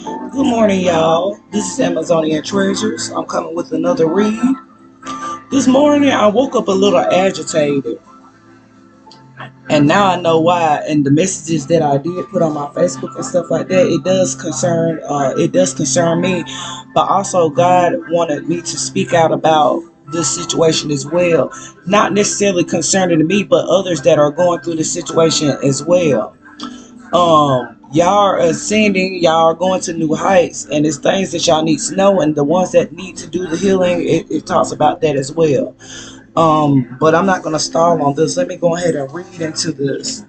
Good morning, y'all. This is Amazonian Treasures. I'm coming with another read. This morning, I woke up a little agitated, and now I know why. And the messages that I did put on my Facebook and stuff like that, it does concern me. But also, God wanted me to speak out about this situation as well, not necessarily concerning me, but others that are going through the situation as well. Y'all are ascending, y'all are going to new heights, and it's things that y'all need to know, and the ones that need to do the healing, it talks about that as well. But I'm not going to stall on this. Let me go ahead and read into this.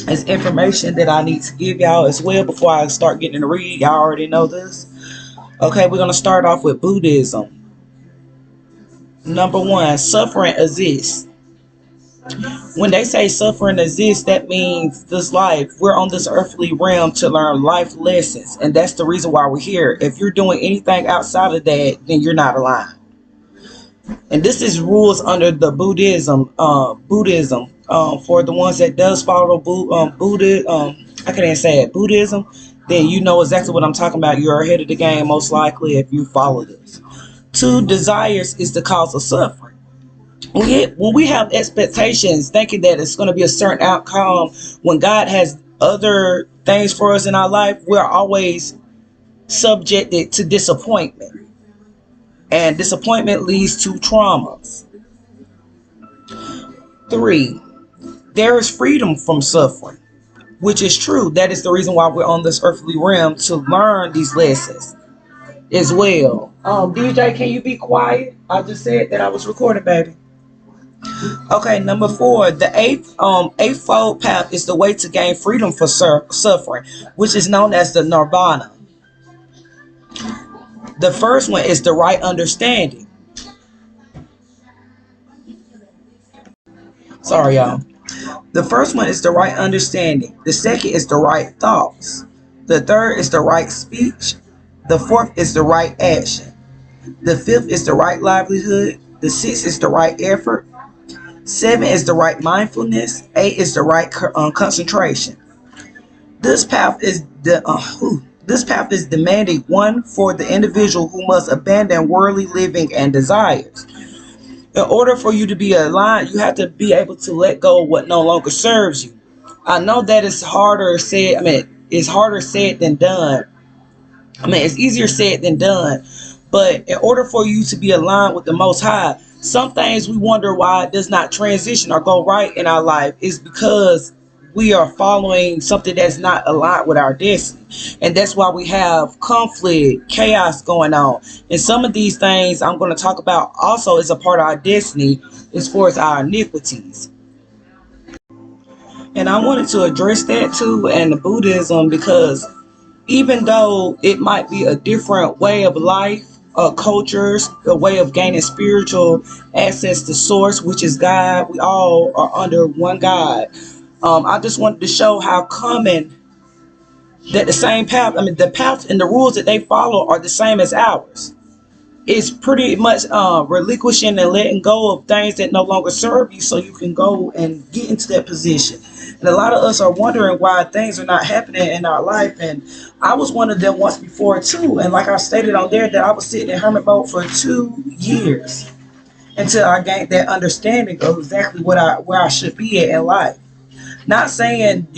It's information that I need to give y'all as well before I start getting to read. Y'all already know this. Okay, we're going to start off with Buddhism. Number one, suffering exists. When they say suffering exists, that means this life, we're on this earthly realm to learn life lessons. And that's the reason why we're here. If you're doing anything outside of that, then you're not aligned. And this is rules under the Buddhism. For the ones that does follow Buddha, I can't even say it, Buddhism, then you know exactly what I'm talking about. You're ahead of the game, most likely, if you follow this. Two, desires is the cause of suffering. When we have expectations thinking that it's going to be a certain outcome, when God has other things for us in our life, we're always subjected to disappointment, and disappointment leads to traumas. Three, there is freedom from suffering, which is true. That is the reason why we're on this earthly realm, to learn these lessons as well. DJ, can you be quiet? I just said that I was recording, baby. Okay, number four, the eightfold path is the way to gain freedom for suffering, which is known as the nirvana. The first one is the right understanding. Sorry, y'all. The first one is the right understanding. The second is the right thoughts. The third is the right speech. The fourth is the right action. The fifth is the right livelihood. The sixth is the right effort. Seven is the right mindfulness. Eight is the right concentration. This path is this path is demanding one for the individual who must abandon worldly living and desires. In order for you to be aligned, you have to be able to let go of what no longer serves you. I know that it's harder said. It's harder said than done. It's easier said than done. But in order for you to be aligned with the Most High, some things we wonder why it does not transition or go right in our life is because we are following something that's not aligned with our destiny. And that's why we have conflict, chaos going on. And some of these things I'm going to talk about also is a part of our destiny as far as our iniquities. And I wanted to address that too, and the Buddhism, because even though it might be a different way of life, cultures, a way of gaining spiritual access to source, which is God, we all are under one God. I just wanted to show how common that the same path, the path and the rules that they follow are the same as ours. It's pretty much relinquishing and letting go of things that no longer serve you so you can go and get into that position. And a lot of us are wondering why things are not happening in our life. And I was one of them once before too. And like I stated on there, that I was sitting in hermit mode for 2 years until I gained that understanding of exactly where I should be at in life. Not saying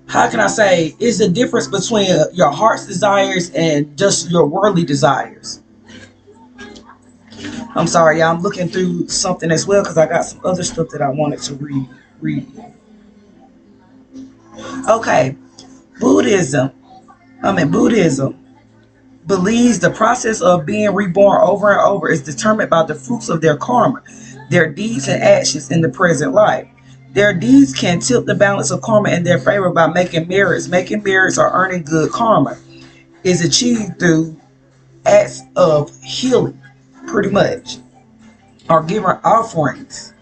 how can I say, is the difference between your heart's desires and just your worldly desires. I'm sorry, y'all. I'm looking through something as well because I got some other stuff that I wanted to read. Okay, Buddhism. Buddhism believes the process of being reborn over and over is determined by the fruits of their karma, their deeds and actions in the present life. Their deeds can tilt the balance of karma in their favor by making merits. Making merits or earning good karma is achieved through acts of healing, pretty much, or giving offerings.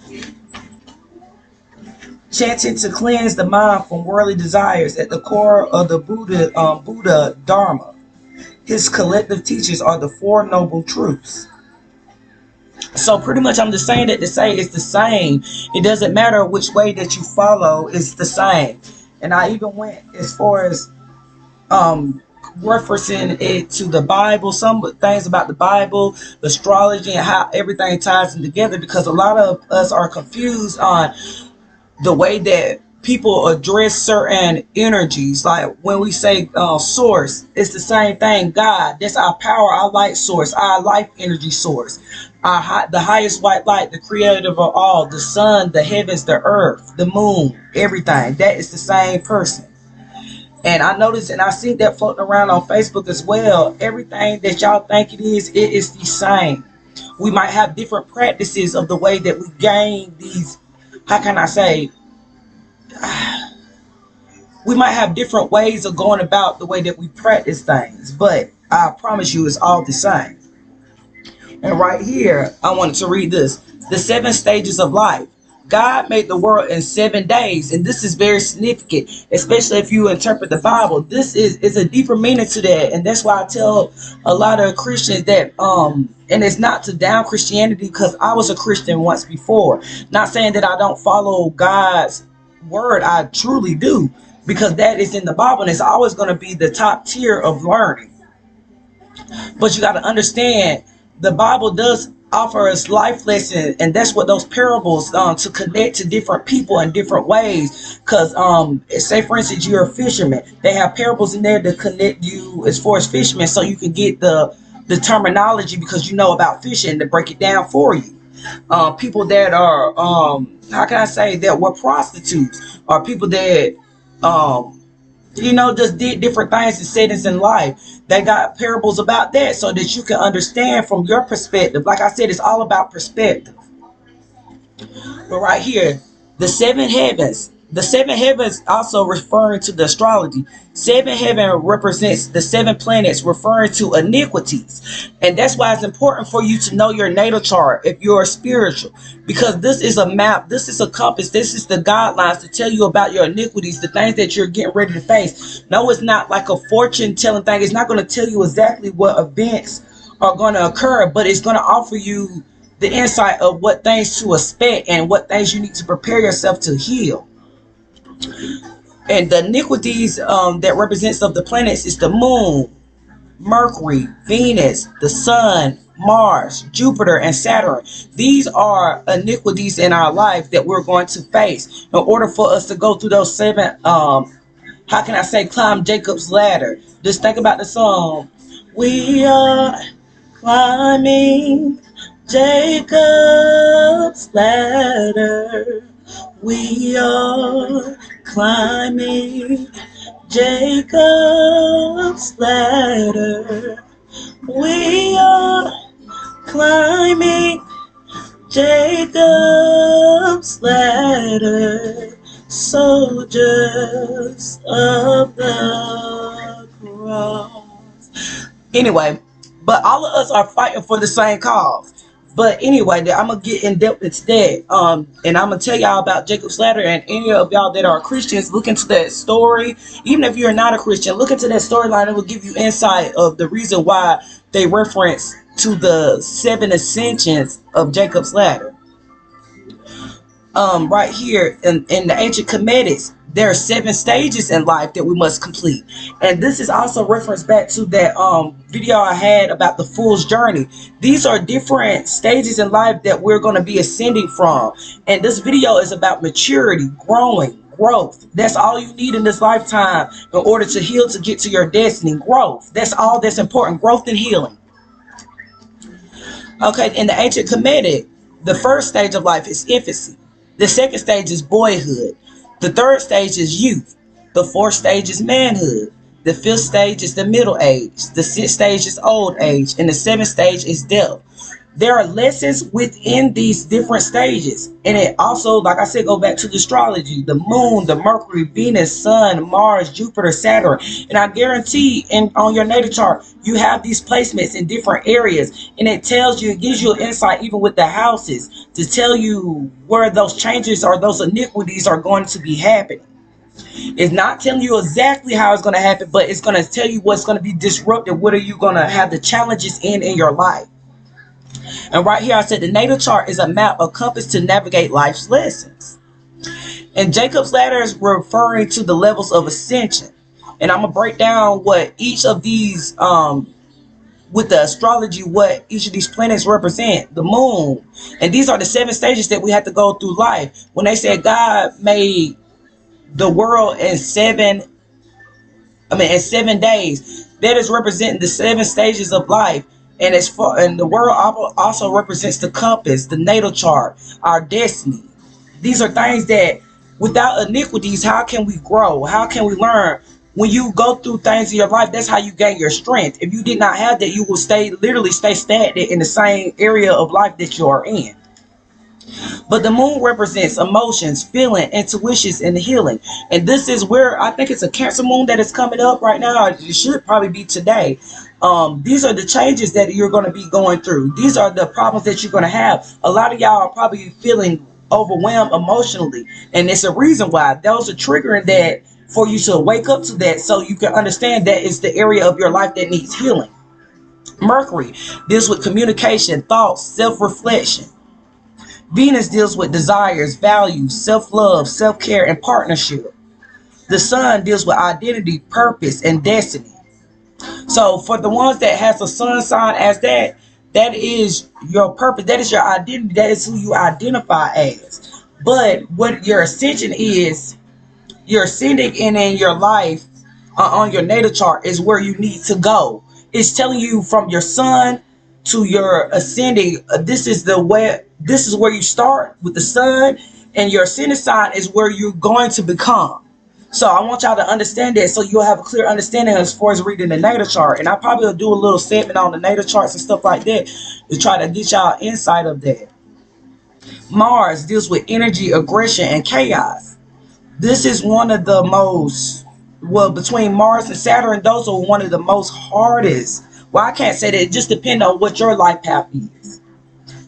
Chanting to cleanse the mind from worldly desires at the core of the Buddha Dharma. His collective teachings are the Four Noble Truths. So pretty much I'm just saying that to say it's the same. It doesn't matter which way that you follow, it's the same. And I even went as far as referencing it to the Bible, some things about the Bible, astrology, and how everything ties in together, because a lot of us are confused on the way that people address certain energies. Like when we say source, it's the same thing. God, that's our power, our light source, our life energy source, the highest white light, the creator of all, the sun, the heavens, the earth, the moon, everything. That is the same person. And I noticed, and I see that floating around on Facebook as well. Everything that y'all think it is the same. We might have different practices of the way that we gain these, how can I say, we might have different ways of going about the way that we practice things, but I promise you it's all the same. And right here, I wanted to read this. The 7 stages of life. God made the world in 7 days, and this is very significant, especially if you interpret the Bible. This is a deeper meaning to that, and that's why I tell a lot of Christians that, and it's not to down Christianity, because I was a Christian once before. Not saying that I don't follow God's word, I truly do, because that is in the Bible, and it's always going to be the top tier of learning. But you got to understand, the Bible does offer us life lessons, and that's what those parables to connect to different people in different ways. Because say for instance you're a fisherman, they have parables in there to connect you as far as fishermen, so you can get the terminology, because you know about fishing, to break it down for you. People that are how can I say, that were prostitutes, or people that just did different things and settings in life. They got parables about that, so that you can understand from your perspective. Like I said, it's all about perspective. But right here, the 7 heavens. The 7 heavens also referring to the astrology. 7 heaven represents the 7 planets, referring to iniquities. And that's why it's important for you to know your natal chart if you're spiritual. Because this is a map, this is a compass, this is the guidelines to tell you about your iniquities, the things that you're getting ready to face. No, it's not like a fortune telling thing. It's not going to tell you exactly what events are going to occur, but it's going to offer you the insight of what things to expect and what things you need to prepare yourself to heal. And the iniquities that represents of the planets is the moon, Mercury, Venus, the sun, Mars, Jupiter, and Saturn. These are iniquities in our life that we're going to face in order for us to go through those 7 how can I say, climb Jacob's ladder. Just think about the song. We are climbing Jacob's ladder. We are climbing Jacob's ladder. We are climbing Jacob's ladder. Soldiers of the cross. Anyway, but all of us are fighting for the same cause. But anyway, I'm going to get in depth into that. And I'm going to tell y'all about Jacob's Ladder. And any of y'all that are Christians, look into that story. Even if you're not a Christian, look into that storyline. It will give you insight of the reason why they reference to the 7 ascensions of Jacob's Ladder. Right here in the ancient Comedics, there are 7 stages in life that we must complete. And this is also referenced back to that video I had about the fool's journey. These are different stages in life that we're going to be ascending from. And this video is about maturity, growth. That's all you need in this lifetime in order to heal, to get to your destiny. Growth. That's all that's important. Growth and healing. Okay, in the ancient Kemetic, the first stage of life is infancy. The second stage is boyhood. The third stage is youth. The fourth stage is manhood. The fifth stage is the middle age. The sixth stage is old age. And the seventh stage is death. There are lessons within these different stages. And it also, like I said, go back to the astrology. The moon, the Mercury, Venus, Sun, Mars, Jupiter, Saturn. And I guarantee on your natal chart, you have these placements in different areas. And it tells you, it gives you an insight even with the houses to tell you where those changes or those iniquities are going to be happening. It's not telling you exactly how it's going to happen, but it's going to tell you what's going to be disrupted. What are you going to have the challenges in your life? And right here I said the natal chart is a map, a compass to navigate life's lessons. And Jacob's Ladder is referring to the levels of ascension. And I'm gonna break down what each of these with the astrology, what each of these planets represent, the moon. And these are the 7 stages that we have to go through life. When they said God made the world in 7 days, that is representing the 7 stages of life. And as far, and the world also represents the compass, the natal chart, our destiny. These are things that without iniquities, how can we grow? How can we learn? When you go through things in your life, that's how you gain your strength. If you did not have that, you will literally stay stagnant in the same area of life that you are in. But the moon represents emotions, feeling, intuitions, and healing. And this is where I think it's a Cancer moon that is coming up right now. It should probably be today. These are the changes that you're going to be going through. These are the problems that you're going to have. A lot of y'all are probably feeling overwhelmed emotionally. And it's a reason why. Those are triggering that for you to wake up to that so you can understand that it's the area of your life that needs healing. Mercury deals with communication, thoughts, self-reflection. Venus deals with desires, values, self-love, self-care, and partnership. The Sun deals with identity, purpose, and destiny. So for the ones that has a sun sign as that, that is your purpose, that is your identity, that is who you identify as. But what your ascension is, your ascending in your life on your natal chart is where you need to go. It's telling you from your sun to your ascending. This is the way. This is where you start with the sun, and your ascending sign is where you're going to become. So I want y'all to understand that, so you'll have a clear understanding as far as reading the natal chart. And I probably will do a little segment on the natal charts and stuff like that to try to get y'all insight of that. Mars deals with energy, aggression, and chaos. This is one of the most, well, between Mars and Saturn, those are one of the most hardest. Well, I can't say that. It just depends on what your life path is.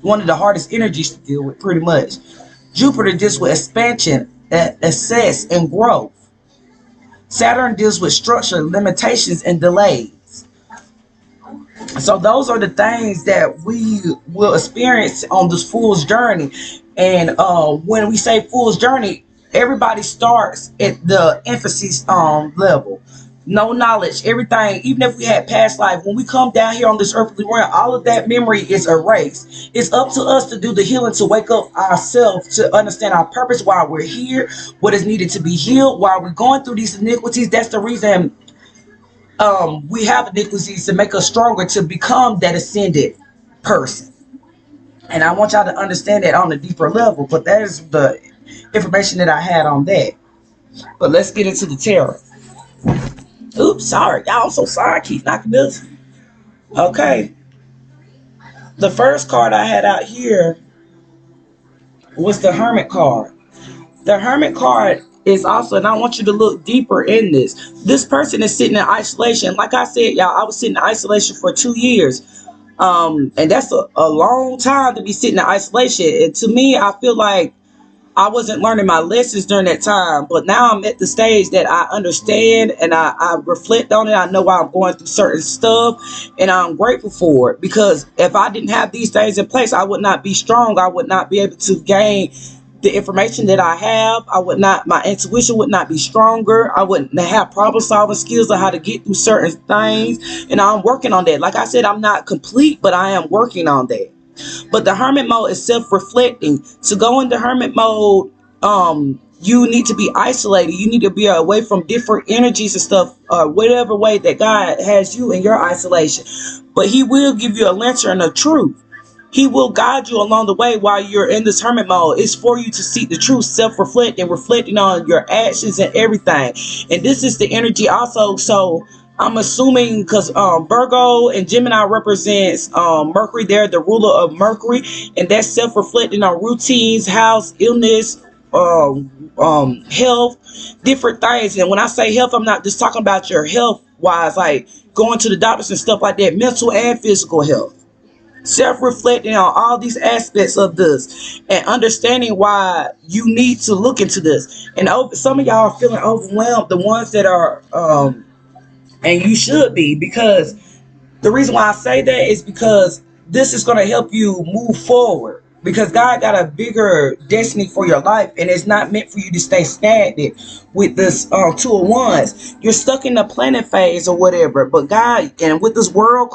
One of the hardest energies to deal with, pretty much. Jupiter deals with expansion, access, and growth. Saturn deals with structure, limitations, and delays. So those are the things that we will experience on this fool's journey. And when we say fool's journey, everybody starts at the emphasis level. No knowledge, everything, even if we had past life, when we come down here on this earthly realm, all of that memory is erased. It's up to us to do the healing, to wake up ourselves, to understand our purpose, why we're here, what is needed to be healed, why we're going through these iniquities. That's the reason we have iniquities, to make us stronger, to become that ascended person. And I want y'all to understand that on a deeper level, but that is the information that I had on that. But let's get into the tarot. Oops, sorry. Y'all, I'm so sorry. I keep knocking this. Okay. The first card I had out here was the Hermit card. The Hermit card is also, and I want you to look deeper in this. This person is sitting in isolation. Like I said, y'all, I was sitting in isolation for 2 years. And that's a long time to be sitting in isolation. And to me, I feel like I wasn't learning my lessons during that time, but now I'm at the stage that I understand, and I reflect on it. I know why I'm going through certain stuff, and I'm grateful for it, because if I didn't have these things in place, I would not be strong. I would not be able to gain the information that I have. I would not, my intuition would not be stronger. I wouldn't have problem solving skills on how to get through certain things, and I'm working on that. Like I said, I'm not complete, but I am working on that. But the hermit mode is self-reflecting. To go into hermit mode, you need to be isolated. You need to be away from different energies and stuff, whatever way that God has you in your isolation. But he will give you a lantern of truth. He will guide you along the way while you're in this hermit mode. It's for you to seek the truth, self-reflecting, reflecting on your actions and everything. And this is the energy also. So I'm assuming, because Virgo and Gemini represents Mercury. They're the ruler of Mercury, and that's self-reflecting on routines, house, illness, health, different things. And when I say health, I'm not just talking about your health wise, like going to the doctors and stuff like that, mental and physical health. Self-reflecting on all these aspects of this and understanding why you need to look into this. And some of y'all are feeling overwhelmed, the ones that are and you should be, because the reason why I say that is because this is going to help you move forward. because God got a bigger destiny for your life, and it's not meant for you to stay stagnant with this two of wands. You're stuck in the planning phase or whatever, but God, and with this world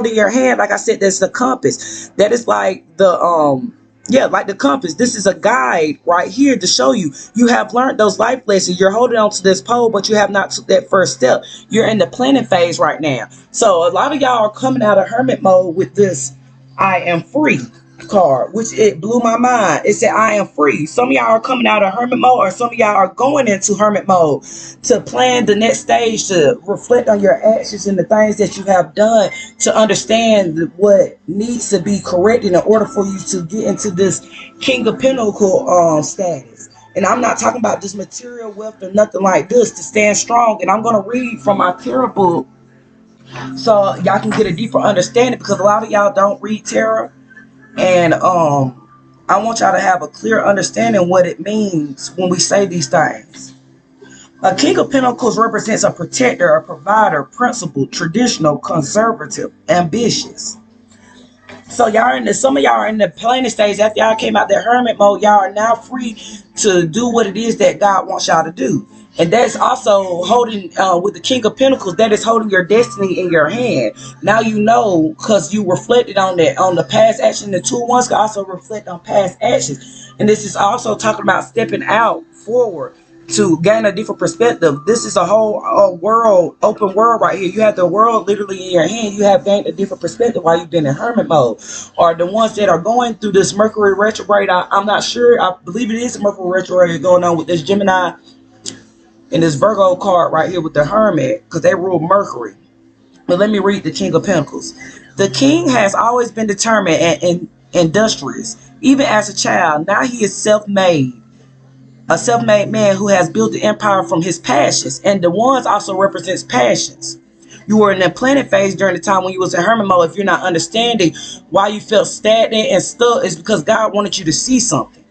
in your hand, like I said, that's the compass. That is like the yeah, like the compass. This is a guide right here to show you you have learned those life lessons. You're holding on to this pole, but you have not took that first step. You're in the planning phase right now. So a lot of y'all are coming out of hermit mode with this I am free card, which it blew my mind. It said I am free. Some of y'all are coming out of hermit mode, or some of y'all are going into hermit mode to plan the next stage, to reflect on your actions and the things that you have done, to understand what needs to be corrected in order for you to get into this King of Pentacle status. And I'm not talking about this material wealth or nothing like this, to stand strong. And I'm going to read from my tarot book so y'all can get a deeper understanding, because a lot of y'all don't read tarot. And I want y'all to have a clear understanding what it means when we say these things. A King of Pentacles represents a protector, a provider, principled, traditional, conservative, ambitious. So y'all in the, some of y'all are in the planning stage. After y'all came out the hermit mode, y'all are now free to do what it is that God wants y'all to do. And that's also holding, with the King of Pentacles, that is holding your destiny in your hand. Now you know, because you reflected on that, on the past action. The two ones can also reflect on past actions. And this is also talking about stepping out forward to gain a different perspective. This is a whole world, open world right here. You have the world literally in your hand. You have gained a different perspective while you've been in hermit mode. Or the ones that are going through this Mercury retrograde, I'm not sure. I believe it is a Mercury retrograde going on with this Gemini and this Virgo card right here with the Hermit, because they rule Mercury. But let me read the King of Pentacles. The king has always been determined and industrious, even as a child. Now he is self-made, a self-made man who has built the empire from his passions. And the wands also represents passions. You were in the planet phase during the time when you was in hermit mode. If you're not understanding why you felt stagnant and stuck, it's because God wanted you to see something.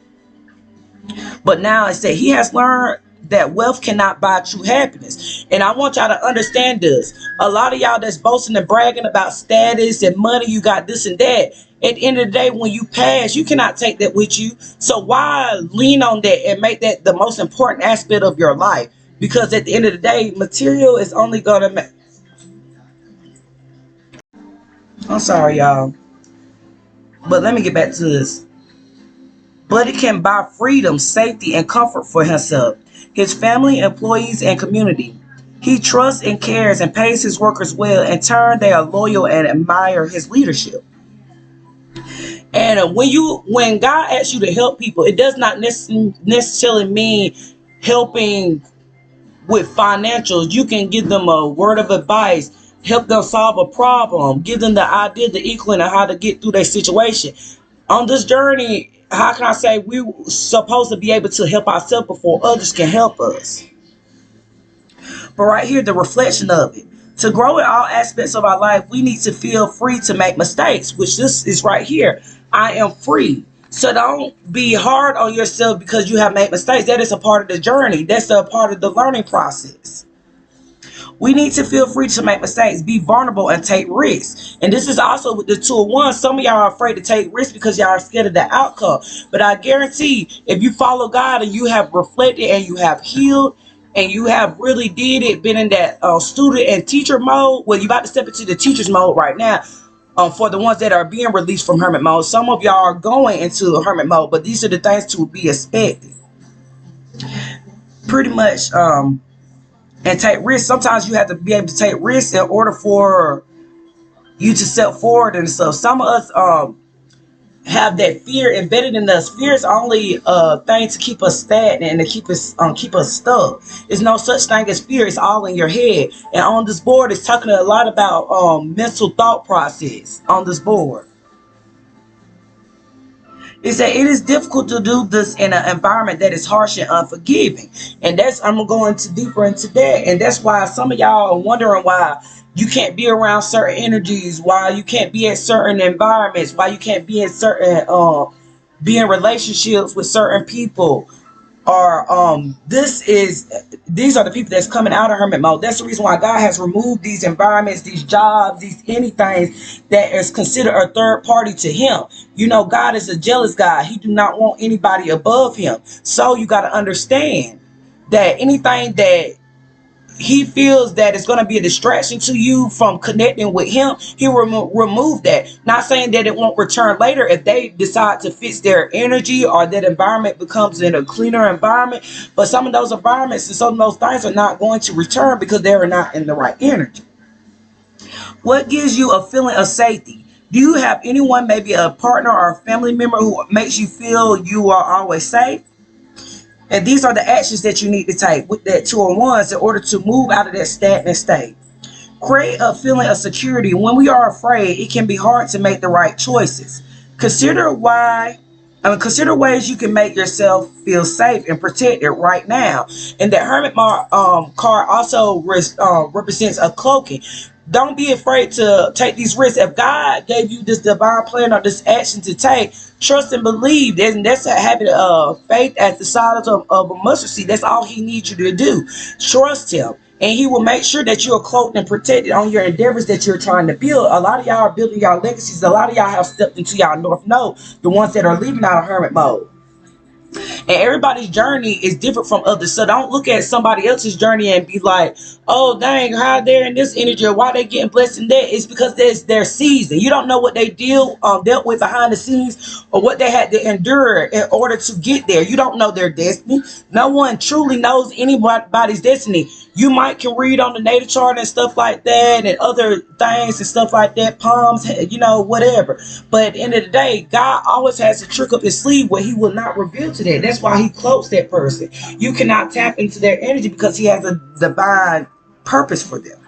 But now it said he has learned that wealth cannot buy true happiness. And I want y'all to understand this. A lot of y'all that's boasting and bragging about status and money, you got this and that. At the end of the day, when you pass, you cannot take that with you. So why lean on that and make that the most important aspect of your life? Because at the end of the day, material is only going to make... I'm sorry, y'all. But let me get back to this. But it can buy freedom, safety, and comfort for himself, his family, employees, and community. He trusts and cares and pays his workers well. In turn, they are loyal and admire his leadership. And when God asks you to help people, it does not necessarily mean helping with financials. You can give them a word of advice, help them solve a problem, give them the idea, the inkling of how to get through their situation. On this journey, how can I say, we're supposed to be able to help ourselves before others can help us. But right here, the reflection of it. To grow in all aspects of our life, we need to feel free to make mistakes, which this is right here. I am free. So don't be hard on yourself because you have made mistakes. That is a part of the journey. That's a part of the learning process. We need to feel free to make mistakes, be vulnerable, and take risks. And this is also with the two of wands. Some of y'all are afraid to take risks because y'all are scared of the outcome. But I guarantee, if you follow God and you have reflected and you have healed and you have really did it, been in that student and teacher mode, well, you're about to step into the teacher's mode right now. For the ones that are being released from hermit mode, some of y'all are going into hermit mode, but these are the things to be expected. Pretty much, and take risks. Sometimes you have to be able to take risks in order for you to step forward and stuff. Some of us have that fear embedded in us. Fear is only a thing to keep us stagnant and to keep us stuck. There's no such thing as fear. It's all in your head. And on this board, it's talking a lot about mental thought process on this board. It said it is difficult to do this in an environment that is harsh and unforgiving. And that's, I'm going to deeper into that. And that's why some of y'all are wondering why you can't be around certain energies, why you can't be at certain environments, why you can't be in certain be in relationships with certain people. are these are the people that's coming out of hermit mode. That's the reason why God has removed these environments, these jobs, these anything that is considered a third party to him. You know, God is a jealous God. He do not want anybody above him. So you got to understand that anything that he feels that it's going to be a distraction to you from connecting with him, he will remove that. Not saying that it won't return later if they decide to fix their energy or that environment becomes in a cleaner environment. But some of those environments and some of those things are not going to return because they are not in the right energy. What gives you a feeling of safety? Do you have anyone, maybe a partner or a family member, who makes you feel you are always safe? And these are the actions that you need to take with that 201s in order to move out of that stagnant state. Create a feeling of security. When we are afraid, it can be hard to make the right choices. Consider ways you can make yourself feel safe and protected right now. And the Hermit card also represents a cloaking. Don't be afraid to take these risks. If God gave you this divine plan or this action to take, trust and believe. That's a habit of faith at the size of a mustard seed. That's all he needs you to do. Trust him. And he will make sure that you're cloaked and protected on your endeavors that you're trying to build. A lot of y'all are building y'all legacies. A lot of y'all have stepped into y'all North Node, the ones that are leaving out of hermit mode. And everybody's journey is different from others. So don't look at somebody else's journey and be like, oh, dang, how they're in this energy or why they getting blessed in that. It's because there's their season. You don't know what they dealt with behind the scenes or what they had to endure in order to get there. You don't know their destiny. No one truly knows anybody's destiny. You might can read on the natal chart and stuff like that and other things and stuff like that, palms, whatever. But at the end of the day, God always has a trick up his sleeve where he will not reveal to that. That's why he cloaks that person. You cannot tap into their energy because he has a divine purpose for them.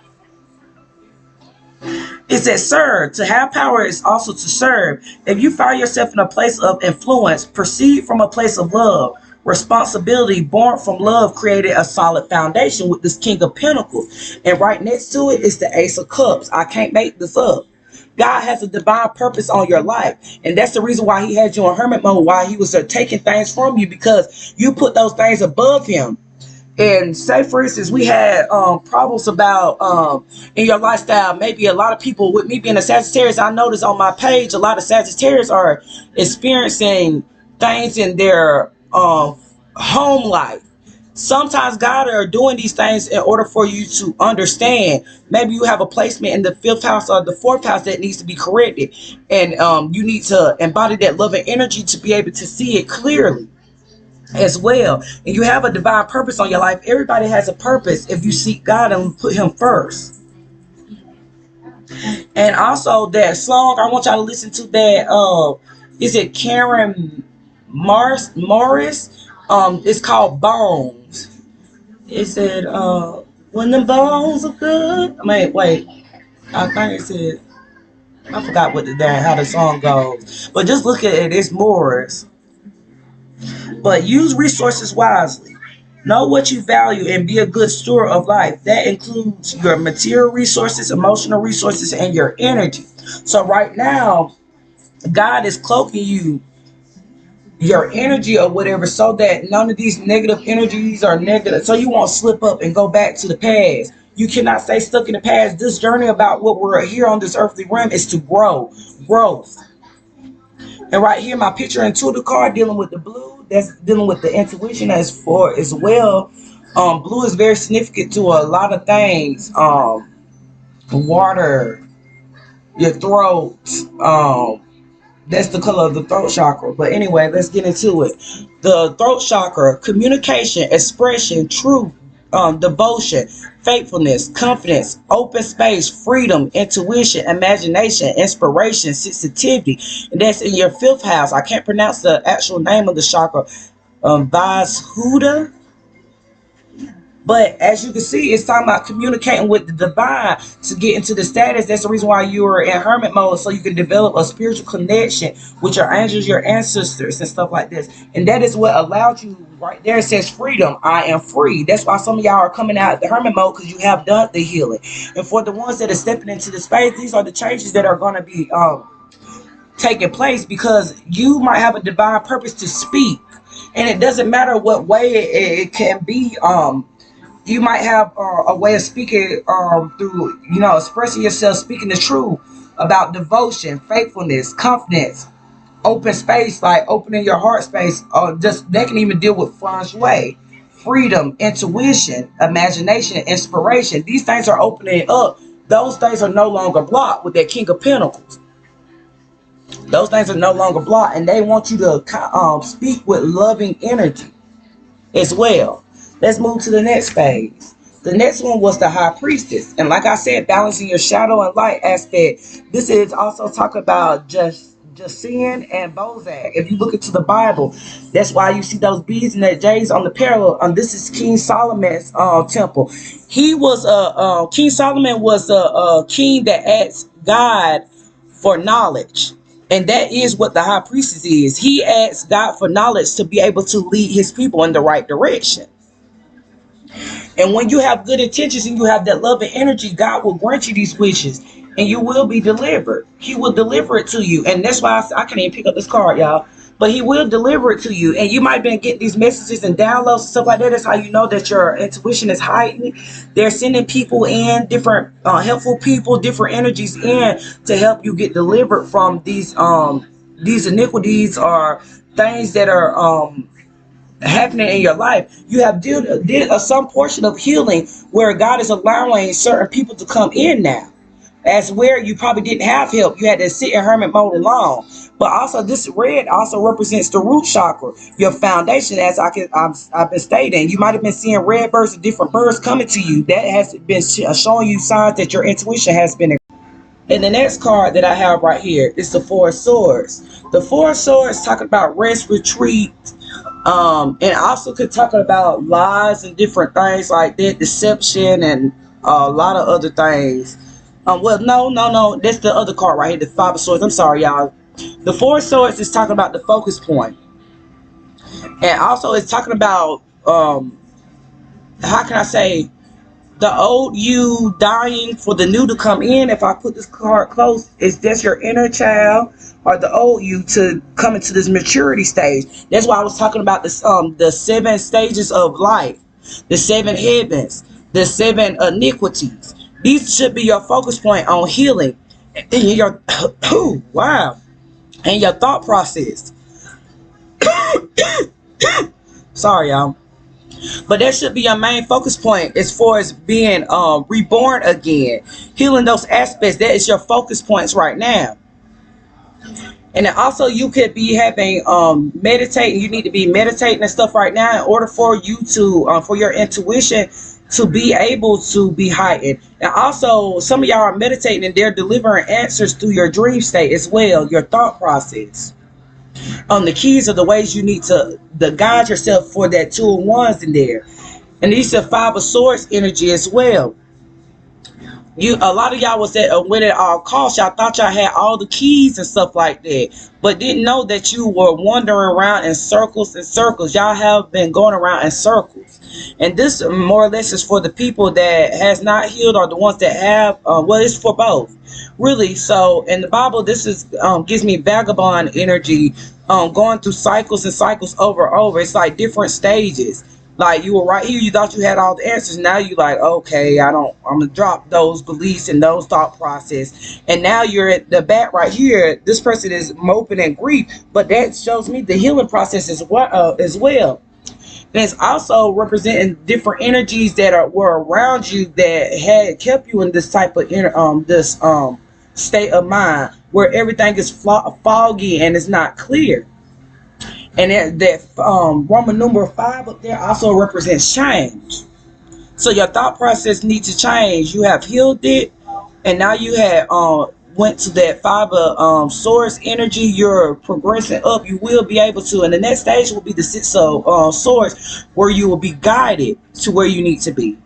It says serve. To have power is also to serve. If you find yourself in a place of influence, proceed from a place of love. Responsibility born from love created a solid foundation with this King of Pentacles. And right next to it is the Ace of Cups. I can't make this up. God has a divine purpose on your life. And that's the reason why he had you in hermit mode, why he was taking things from you, because you put those things above him. And say, for instance, we had problems about in your lifestyle. Maybe a lot of people, with me being a Sagittarius, I notice on my page, a lot of Sagittarius are experiencing things in their home life. Sometimes God are doing these things in order for you to understand. Maybe you have a placement in the 5th house or the 4th house that needs to be corrected. And you need to embody that loving energy to be able to see it clearly as well. And you have a divine purpose on your life. Everybody has a purpose if you seek God and put him first. And also that song, I want y'all to listen to that. Is it Karen Morris? It's called Bones. It said, when the bones are good. I mean, wait. I think it said, I forgot how the song goes. But just look at it. It's Morris. But use resources wisely. Know what you value and be a good steward of life. That includes your material resources, emotional resources, and your energy. So right now, God is cloaking your energy or whatever, so that none of these negative energies are negative, so you won't slip up and go back to the past. You cannot stay stuck in the past. This journey about what we're here on this earthly realm is to growth. And right here, my picture intuitive card dealing with the blue, that's dealing with the intuition as well. Blue is very significant to a lot of things. Water, your throat, that's the color of the throat chakra. But anyway, let's get into it. The throat chakra, communication, expression, truth, devotion, faithfulness, confidence, open space, freedom, intuition, imagination, inspiration, sensitivity. And that's in your 5th house. I can't pronounce the actual name of the chakra. Vajhuda. But as you can see, it's talking about communicating with the divine to get into the status. That's the reason why you are in hermit mode, so you can develop a spiritual connection with your angels, your ancestors, and stuff like this. And that is what allowed you right there. It says freedom. I am free. That's why some of y'all are coming out of the hermit mode, because you have done the healing. And for the ones that are stepping into the space, these are the changes that are going to be taking place, because you might have a divine purpose to speak, and it doesn't matter what way it can be. You might have a way of speaking through, expressing yourself, speaking the truth about devotion, faithfulness, confidence, open space, like opening your heart space. Just they can even deal with feng shui, freedom, intuition, imagination, inspiration. These things are opening up. Those things are no longer blocked with that King of Pentacles. Those things are no longer blocked, and they want you to speak with loving energy as well. Let's move to the next phase. The next one was the High Priestess. And like I said, balancing your shadow and light aspect. This is also talking about Jacin and Bozak. If you look into the Bible, that's why you see those beads and that J's on the parallel. This is King Solomon's temple. He was King Solomon was a king that asked God for knowledge. And that is what the High Priestess is. He asks God for knowledge to be able to lead his people in the right direction. And when you have good intentions and you have that love and energy, God will grant you these wishes and you will be delivered. He will deliver it to you. And that's why I can't even pick up this card, y'all. But he will deliver it to you. And you might have been getting these messages and downloads and stuff like that. That's how you know that your intuition is heightened. They're sending people in, different helpful people, different energies in to help you get delivered from these iniquities or things that are happening in your life. You have did some portion of healing where God is allowing certain people to come in now. As where you probably didn't have help, you had to sit in hermit mode alone. But also, this red also represents the root chakra, your foundation. As I've been stating, you might have been seeing red birds and different birds coming to you. That has been showing you signs that your intuition has been. And the next card that I have right here is the Four of Swords. The Four of Swords talking about rest, retreat, and also could talk about lies and different things like that, deception, and a lot of other things. Well, no, that's the other card right here, the Five of Swords. I'm sorry, y'all. The Four of Swords is talking about the focus point, and also it's talking about how can I say, the old you dying for the new to come in. If I put this card close, it's just your inner child or the old you to come into this maturity stage. That's why I was talking about this the 7 stages of life, the 7 heavens, the 7 iniquities. These should be your focus point on healing and your wow, and your thought process. Sorry, y'all. But that should be your main focus point as far as being reborn again, healing those aspects. That is your focus points right now. And then also you could be having meditating. You need to be meditating and stuff right now in order for you to for your intuition to be able to be heightened. And also some of y'all are meditating and they're delivering answers through your dream state as well, your thought process. The keys are the ways you need to guide yourself for that 2 of Wands in there. And these are 5 of Swords energy as well. A lot of y'all was at a win at all costs. Y'all thought y'all had all the keys and stuff like that, but didn't know that you were wandering around in circles and circles. Y'all have been going around in circles, and this more or less is for the people that has not healed or the ones that have. Well, it's for both, really. So in the Bible, this is gives me vagabond energy, going through cycles and cycles over and over. It's like different stages. Like you were right here, you thought you had all the answers. Now you like, okay, I'm gonna drop those beliefs and those thought process. And now you're at the back right here. This person is moping and grief, but that shows me the healing process as well. And it's also representing different energies that were around you that had kept you in this type of state of mind where everything is foggy and it's not clear. And that Roman numeral 5 up there also represents change. So your thought process needs to change. You have healed it, and now you have went to that 5 of Swords energy. You're progressing up. You will be able to, and the next stage will be the 6 of Swords, where you will be guided to where you need to be.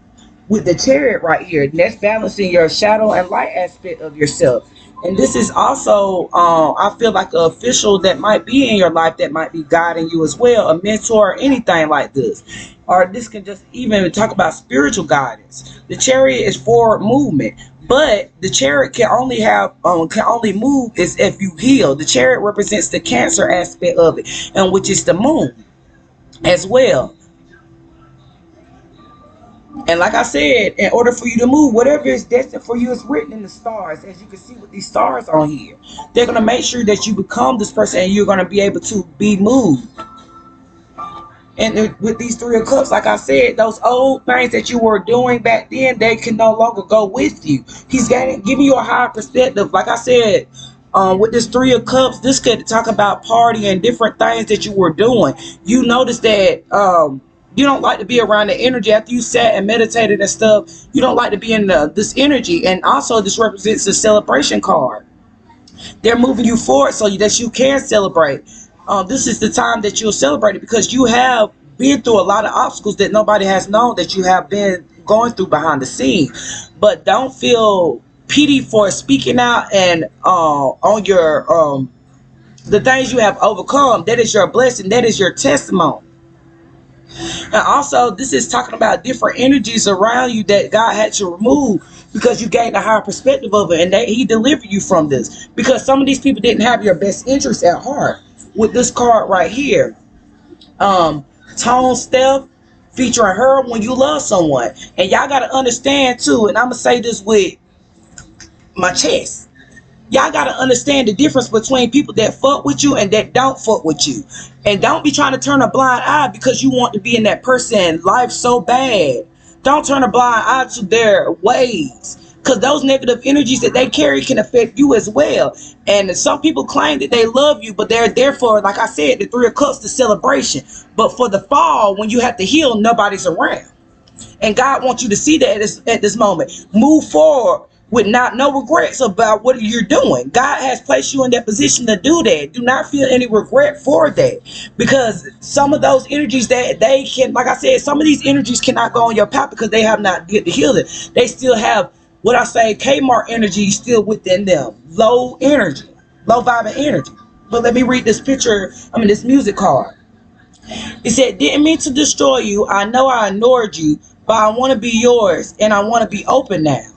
With the Chariot right here, that's balancing your shadow and light aspect of yourself. And this is also, I feel like an official that might be in your life that might be guiding you as well, a mentor or anything like this. Or this can just even talk about spiritual guidance. The Chariot is forward movement. But the chariot can only move is if you heal. The chariot represents the cancer aspect of it, and which is the moon as well. And like I said, in order for you to move, whatever is destined for you is written in the stars. As you can see with these stars on here, they're gonna make sure that you become this person, and you're gonna be able to be moved. And with these three of cups, like I said, those old things that you were doing back then, they can no longer go with you. He's giving you a higher perspective. Like I said, with this three of cups, this could talk about party and different things that you were doing. You notice that you don't like to be around the energy after you sat and meditated and stuff. You don't like to be in this energy. And also, this represents the celebration card. They're moving you forward so that you can celebrate. This is the time that you'll celebrate it, because you have been through a lot of obstacles that nobody has known that you have been going through behind the scenes. But don't feel pity for speaking out and on your the things you have overcome. That is your blessing. That is your testimony. And also, this is talking about different energies around you that God had to remove because you gained a higher perspective of it, and that He delivered you from this. Because some of these people didn't have your best interests at heart. With this card right here, Tone Steph featuring her when you love someone, and y'all gotta understand too. And I'm gonna say this with my chest. Y'all gotta understand the difference between people that fuck with you and that don't fuck with you. And don't be trying to turn a blind eye because you want to be in that person's life so bad. Don't turn a blind eye to their ways, because those negative energies that they carry can affect you as well. And some people claim that they love you, but they're there for, like I said, the three of cups, the celebration. But for the fall, when you have to heal, nobody's around. And God wants you to see that at this moment. Move forward with no regrets about what you're doing. God has placed you in that position to do that. Do not feel any regret for that, because some of those energies that they can, like I said, some of these energies cannot go on your path because they have not get to heal it. They still have what I say Kmart energy still within them. Low energy, low vibing energy. But let me read this this music card. It said, didn't mean to destroy you. I know I ignored you, but I want to be yours, and I want to be open now.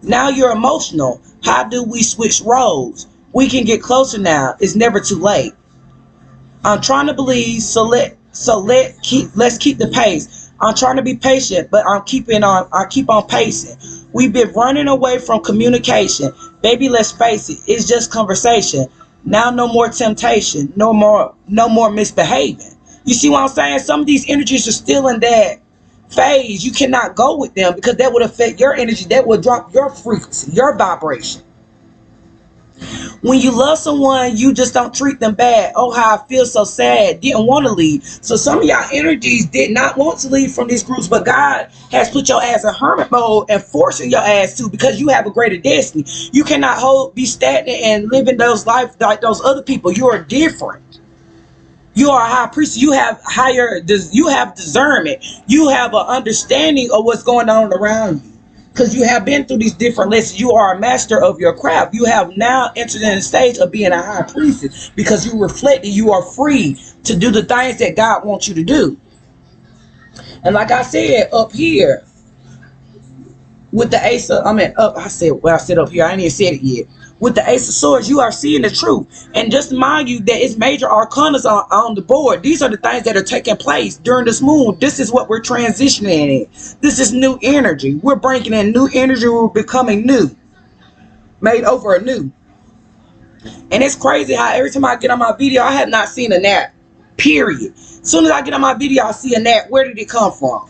Now you're emotional. How do we switch roles? We can get closer now. It's never too late. I'm trying to believe, let's keep the pace. I'm trying to be patient, but I keep on pacing. We've been running away from communication. Baby, let's face it, it's just conversation. Now no more temptation, no more misbehaving. You see what I'm saying? Some of these energies are still in that phase. You cannot go with them because that would affect your energy. That would drop your frequency, your vibration. When you love someone, you just don't treat them bad. Oh, how I feel so sad. Didn't want to leave. So some of y'all energies did not want to leave from these groups, but God has put your ass in hermit mode and forcing your ass to, because you have a greater destiny. You cannot be stagnant and living those life like those other people. You are different. You are a high priest. You have discernment. You have an understanding of what's going on around you, because you have been through these different lessons. You are a master of your craft. You have now entered in the stage of being a high priestess, because you reflect that you are free to do the things that God wants you to do. And like I said up here with the ace of, I said up here, I ain't even said it yet. With the ace of swords, you are seeing the truth. And just mind you that it's major arcana on the board. These are the things that are taking place during this moon. This is what we're transitioning in. This is new energy. We're bringing in new energy. We're becoming new, made over anew. And it's crazy how every time I get on my video, I have not seen a gnat, period. As soon as I get on my video, I see a gnat. Where did it come from?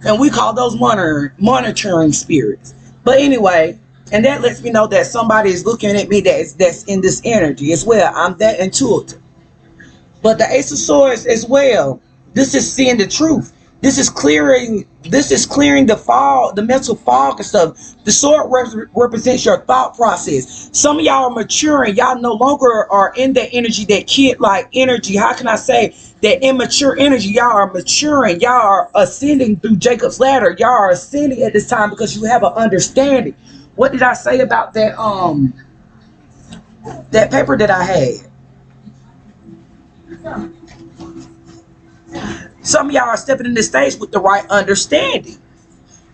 And we call those monitoring spirits. But anyway, and that lets me know that somebody is looking at me that's in this energy as well. I'm that intuitive. But the Ace of Swords as well, this is seeing the truth. This is clearing the fog, the mental fog and stuff. The sword represents your thought process. Some of y'all are maturing. Y'all no longer are in that energy, that kid-like energy. How can I say that immature energy? Y'all are maturing. Y'all are ascending through Jacob's ladder. Y'all are ascending at this time because you have an understanding. What did I say about that that paper that I had? Some of y'all are stepping in this stage with the right understanding.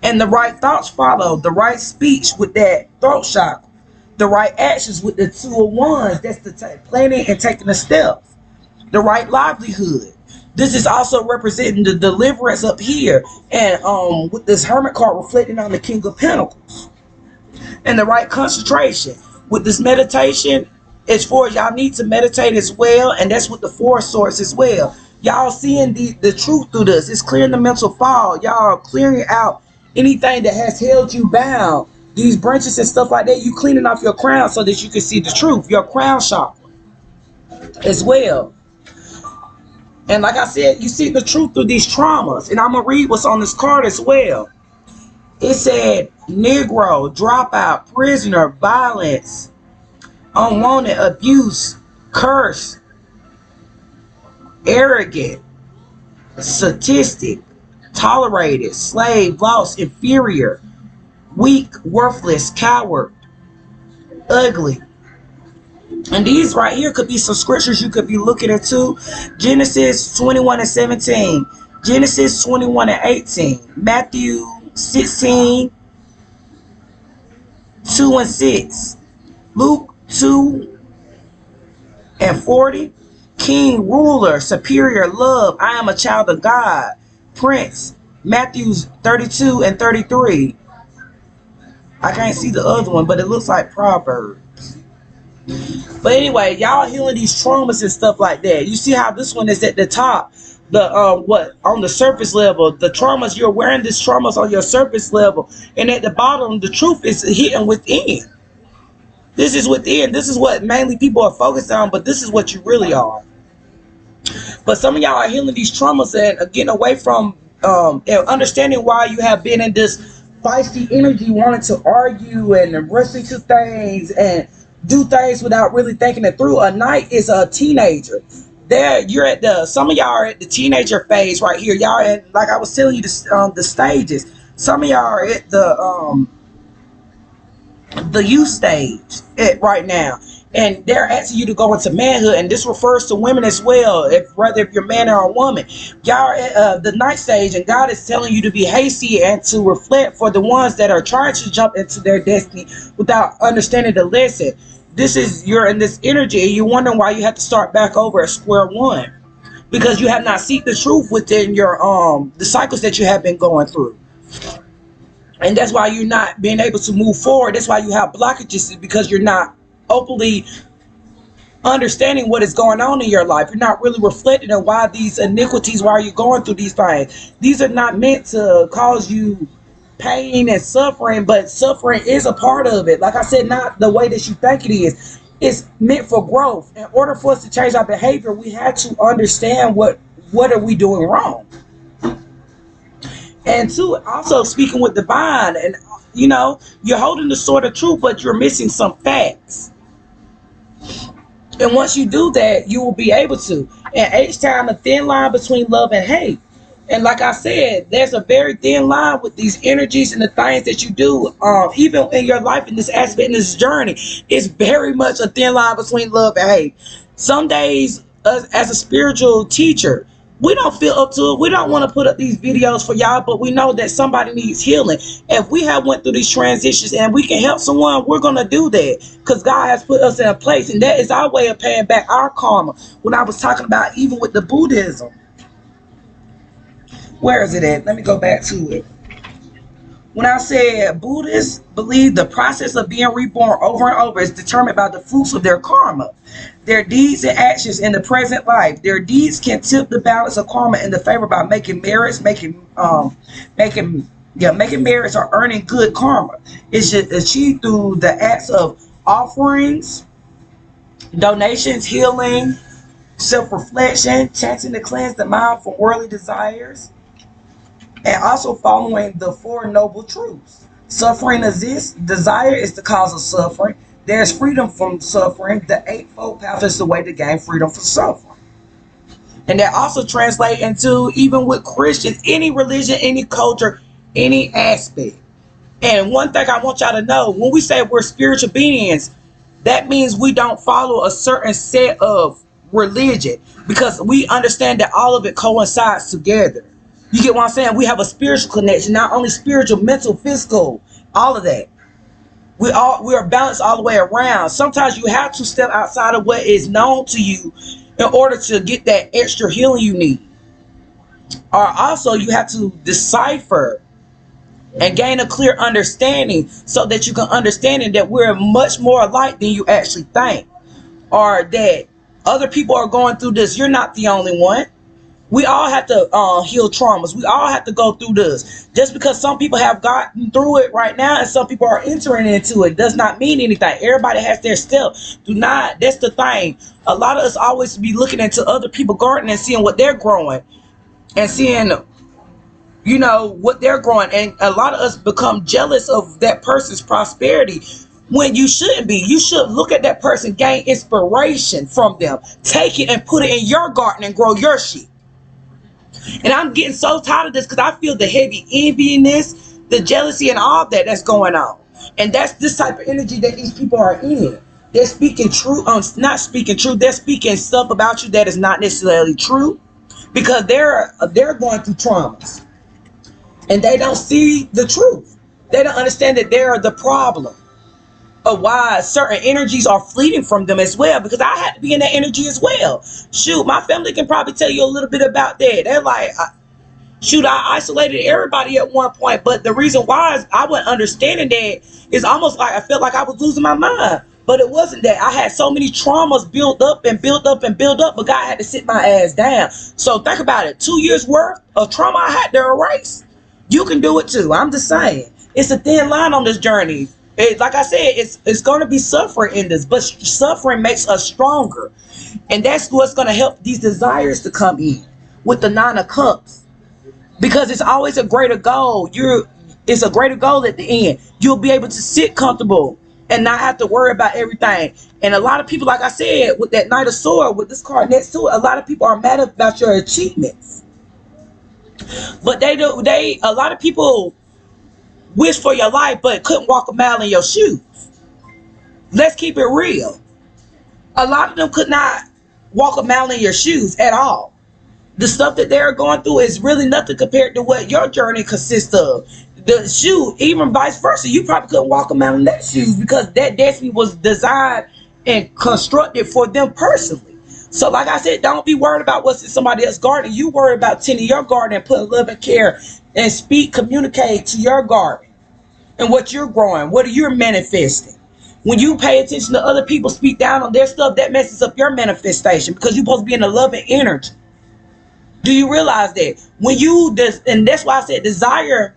And the right thoughts follow, the right speech with that throat chakra, the right actions with the 2 of Wands, that's the planning and taking the steps, the right livelihood. This is also representing the deliverance up here, and with this Hermit card reflecting on the King of Pentacles, and the right concentration with this meditation. As far as y'all need to meditate as well, and that's with the Four Swords as well. Y'all seeing the truth through this. It's clearing the mental fog. Y'all clearing out anything that has held you bound. These branches and stuff like that, you cleaning off your crown so that you can see the truth. Your crown chakra as well. And like I said, you see the truth through these traumas. And I'm going to read what's on this card as well. It said, Negro, dropout, prisoner, violence, unwanted, abuse, curse, arrogant, statistic, tolerated, slave, lost, inferior, weak, worthless, coward, ugly. And these right here could be some scriptures you could be looking at too. Genesis 21:17, Genesis 21:18, Matthew 16:2-6, Luke 2:40, King, ruler, superior, love, I am a child of God, Prince, Matthew 32:33. I can't see the other one, but it looks like Proverbs. But anyway, y'all healing these traumas and stuff like that. You see how this one is at the top, the what on the surface level, the traumas you're wearing, these traumas on your surface level, and at the bottom, the truth is hidden within. This is within. This is what mainly people are focused on, but this is what you really are. But some of y'all are healing these traumas and getting away from and understanding why you have been in this feisty energy, wanting to argue and rush into things and do things without really thinking it through. A knight is a teenager. There, you're at the. Some of y'all are at the teenager phase right here. Y'all at, like I was telling you, the stages. Some of y'all are at the youth stage right now, and they're asking you to go into manhood, and this refers to women as well, whether if you're a man or a woman. Y'all are at the night stage, and God is telling you to be hasty and to reflect for the ones that are trying to jump into their destiny without understanding the lesson. This is, you're in this energy, and you're wondering why you have to start back over at square one, because you have not seen the truth within your the cycles that you have been going through. And that's why you're not being able to move forward. That's why you have blockages, because you're not openly understanding what is going on in your life. You're not really reflecting on why these iniquities, why you're going through these things. These are not meant to cause you pain and suffering, but suffering is a part of it. Like I said, not the way that you think it is. It's meant for growth. In order for us to change our behavior, we have to understand what are we doing wrong. And two, also speaking with divine, and you're holding the sword of truth, but you're missing some facts. And once you do that, you will be able to. And each time, a thin line between love and hate. And like I said, there's a very thin line with these energies and the things that you do, even in your life, in this aspect, in this journey. It's very much a thin line between love and hate. Some days, as a spiritual teacher, we don't feel up to it. We don't want to put up these videos for y'all, but we know that somebody needs healing. If we have went through these transitions and we can help someone, we're going to do that, because God has put us in a place, and that is our way of paying back our karma. When I was talking about even with the Buddhism, where is it at? Let me go back to it. When I said Buddhists believe the process of being reborn over and over is determined by the fruits of their karma, their deeds and actions in the present life. Their deeds can tip the balance of karma in the favor by making merits, making merits or earning good karma. It's achieved through the acts of offerings, donations, healing, self-reflection, chanting to cleanse the mind from worldly desires, and also following the Four Noble Truths. Suffering exists. Desire is the cause of suffering. There's freedom from suffering. The Eightfold Path is the way to gain freedom from suffering. And that also translates into, even with Christians, any religion, any culture, any aspect. And one thing I want y'all to know, when we say we're spiritual beings, that means we don't follow a certain set of religion, because we understand that all of it coincides together. You get what I'm saying? We have a spiritual connection, not only spiritual, mental, physical, all of that. We are balanced all the way around. Sometimes you have to step outside of what is known to you in order to get that extra healing you need. Or also you have to decipher and gain a clear understanding so that you can understand that we're much more alike than you actually think. Or that other people are going through this. You're not the only one. We all have to heal traumas. We all have to go through this. Just because some people have gotten through it right now and some people are entering into it does not mean anything. Everybody has their step. Do not, that's the thing. A lot of us always be looking into other people's garden and seeing what they're growing and seeing, you know, what they're growing. And a lot of us become jealous of that person's prosperity when you shouldn't be. You should look at that person, gain inspiration from them, take it and put it in your garden and grow your shit. And I'm getting so tired of this because I feel the heavy enviness, the jealousy, and all that that's going on. And that's this type of energy that these people are in. They're speaking true, not speaking true. They're speaking stuff about you that is not necessarily true because they're going through traumas and they don't see the truth. They don't understand that they're the problem of why certain energies are fleeting from them as well, because I had to be in that energy as well. Shoot, my family can probably tell you a little bit about that. They're like, shoot, I isolated everybody at one point, but the reason why is I wasn't understanding that. It's almost like I felt like I was losing my mind, but it wasn't that. I had so many traumas built up and built up and built up, but God had to sit my ass down. So think about it, 2 years worth of trauma I had to erase. You can do it too. I'm just saying, it's a thin line on this journey. Like I said, it's going to be suffering in this, but suffering makes us stronger. And that's what's going to help these desires to come in with the Nine of Cups. Because it's always a greater goal. It's a greater goal at the end. You'll be able to sit comfortable and not have to worry about everything. And a lot of people, like I said, with that Knight of Swords, with this card next to it, a lot of people are mad about your achievements. But a lot of people wish for your life but couldn't walk a mile in your shoes. Let's keep it real. A lot of them could not walk a mile in your shoes at all. The stuff that they're going through is really nothing compared to what your journey consists of. The shoe, even vice versa, you probably couldn't walk a mile in that shoes because that destiny was designed and constructed for them personally. So like I said, don't be worried about what's in somebody else's garden. You worry about tending your garden and putting love and care and communicate to your garden and what you're growing, what you're manifesting. When you pay attention to other people speak down on their stuff, that messes up your manifestation because you're supposed to be in a loving energy. Do you realize that? And that's why I said desire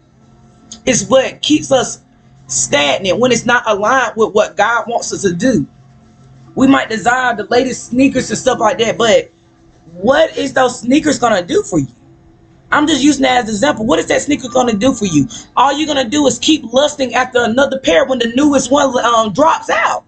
is what keeps us stagnant when it's not aligned with what God wants us to do. We might desire the latest sneakers and stuff like that, but what is those sneakers going to do for you? I'm just using that as an example. What is that sneaker going to do for you? All you're going to do is keep lusting after another pair when the newest one drops out.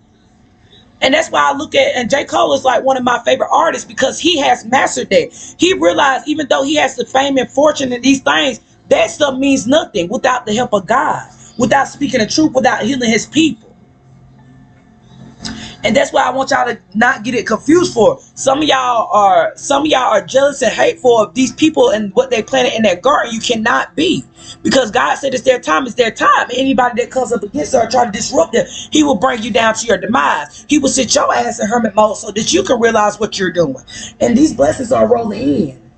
And that's why I look at, and J. Cole is like one of my favorite artists because he has mastered that. He realized even though he has the fame and fortune and these things, that stuff means nothing without the help of God, without speaking the truth, without healing his people. And that's why I want y'all to not get it confused for. Some of y'all are jealous and hateful of these people and what they planted in their garden. You cannot be. Because God said it's their time, it's their time. Anybody that comes up against her or try to disrupt it, he will bring you down to your demise. He will sit your ass in hermit mode so that you can realize what you're doing. And these blessings are rolling in.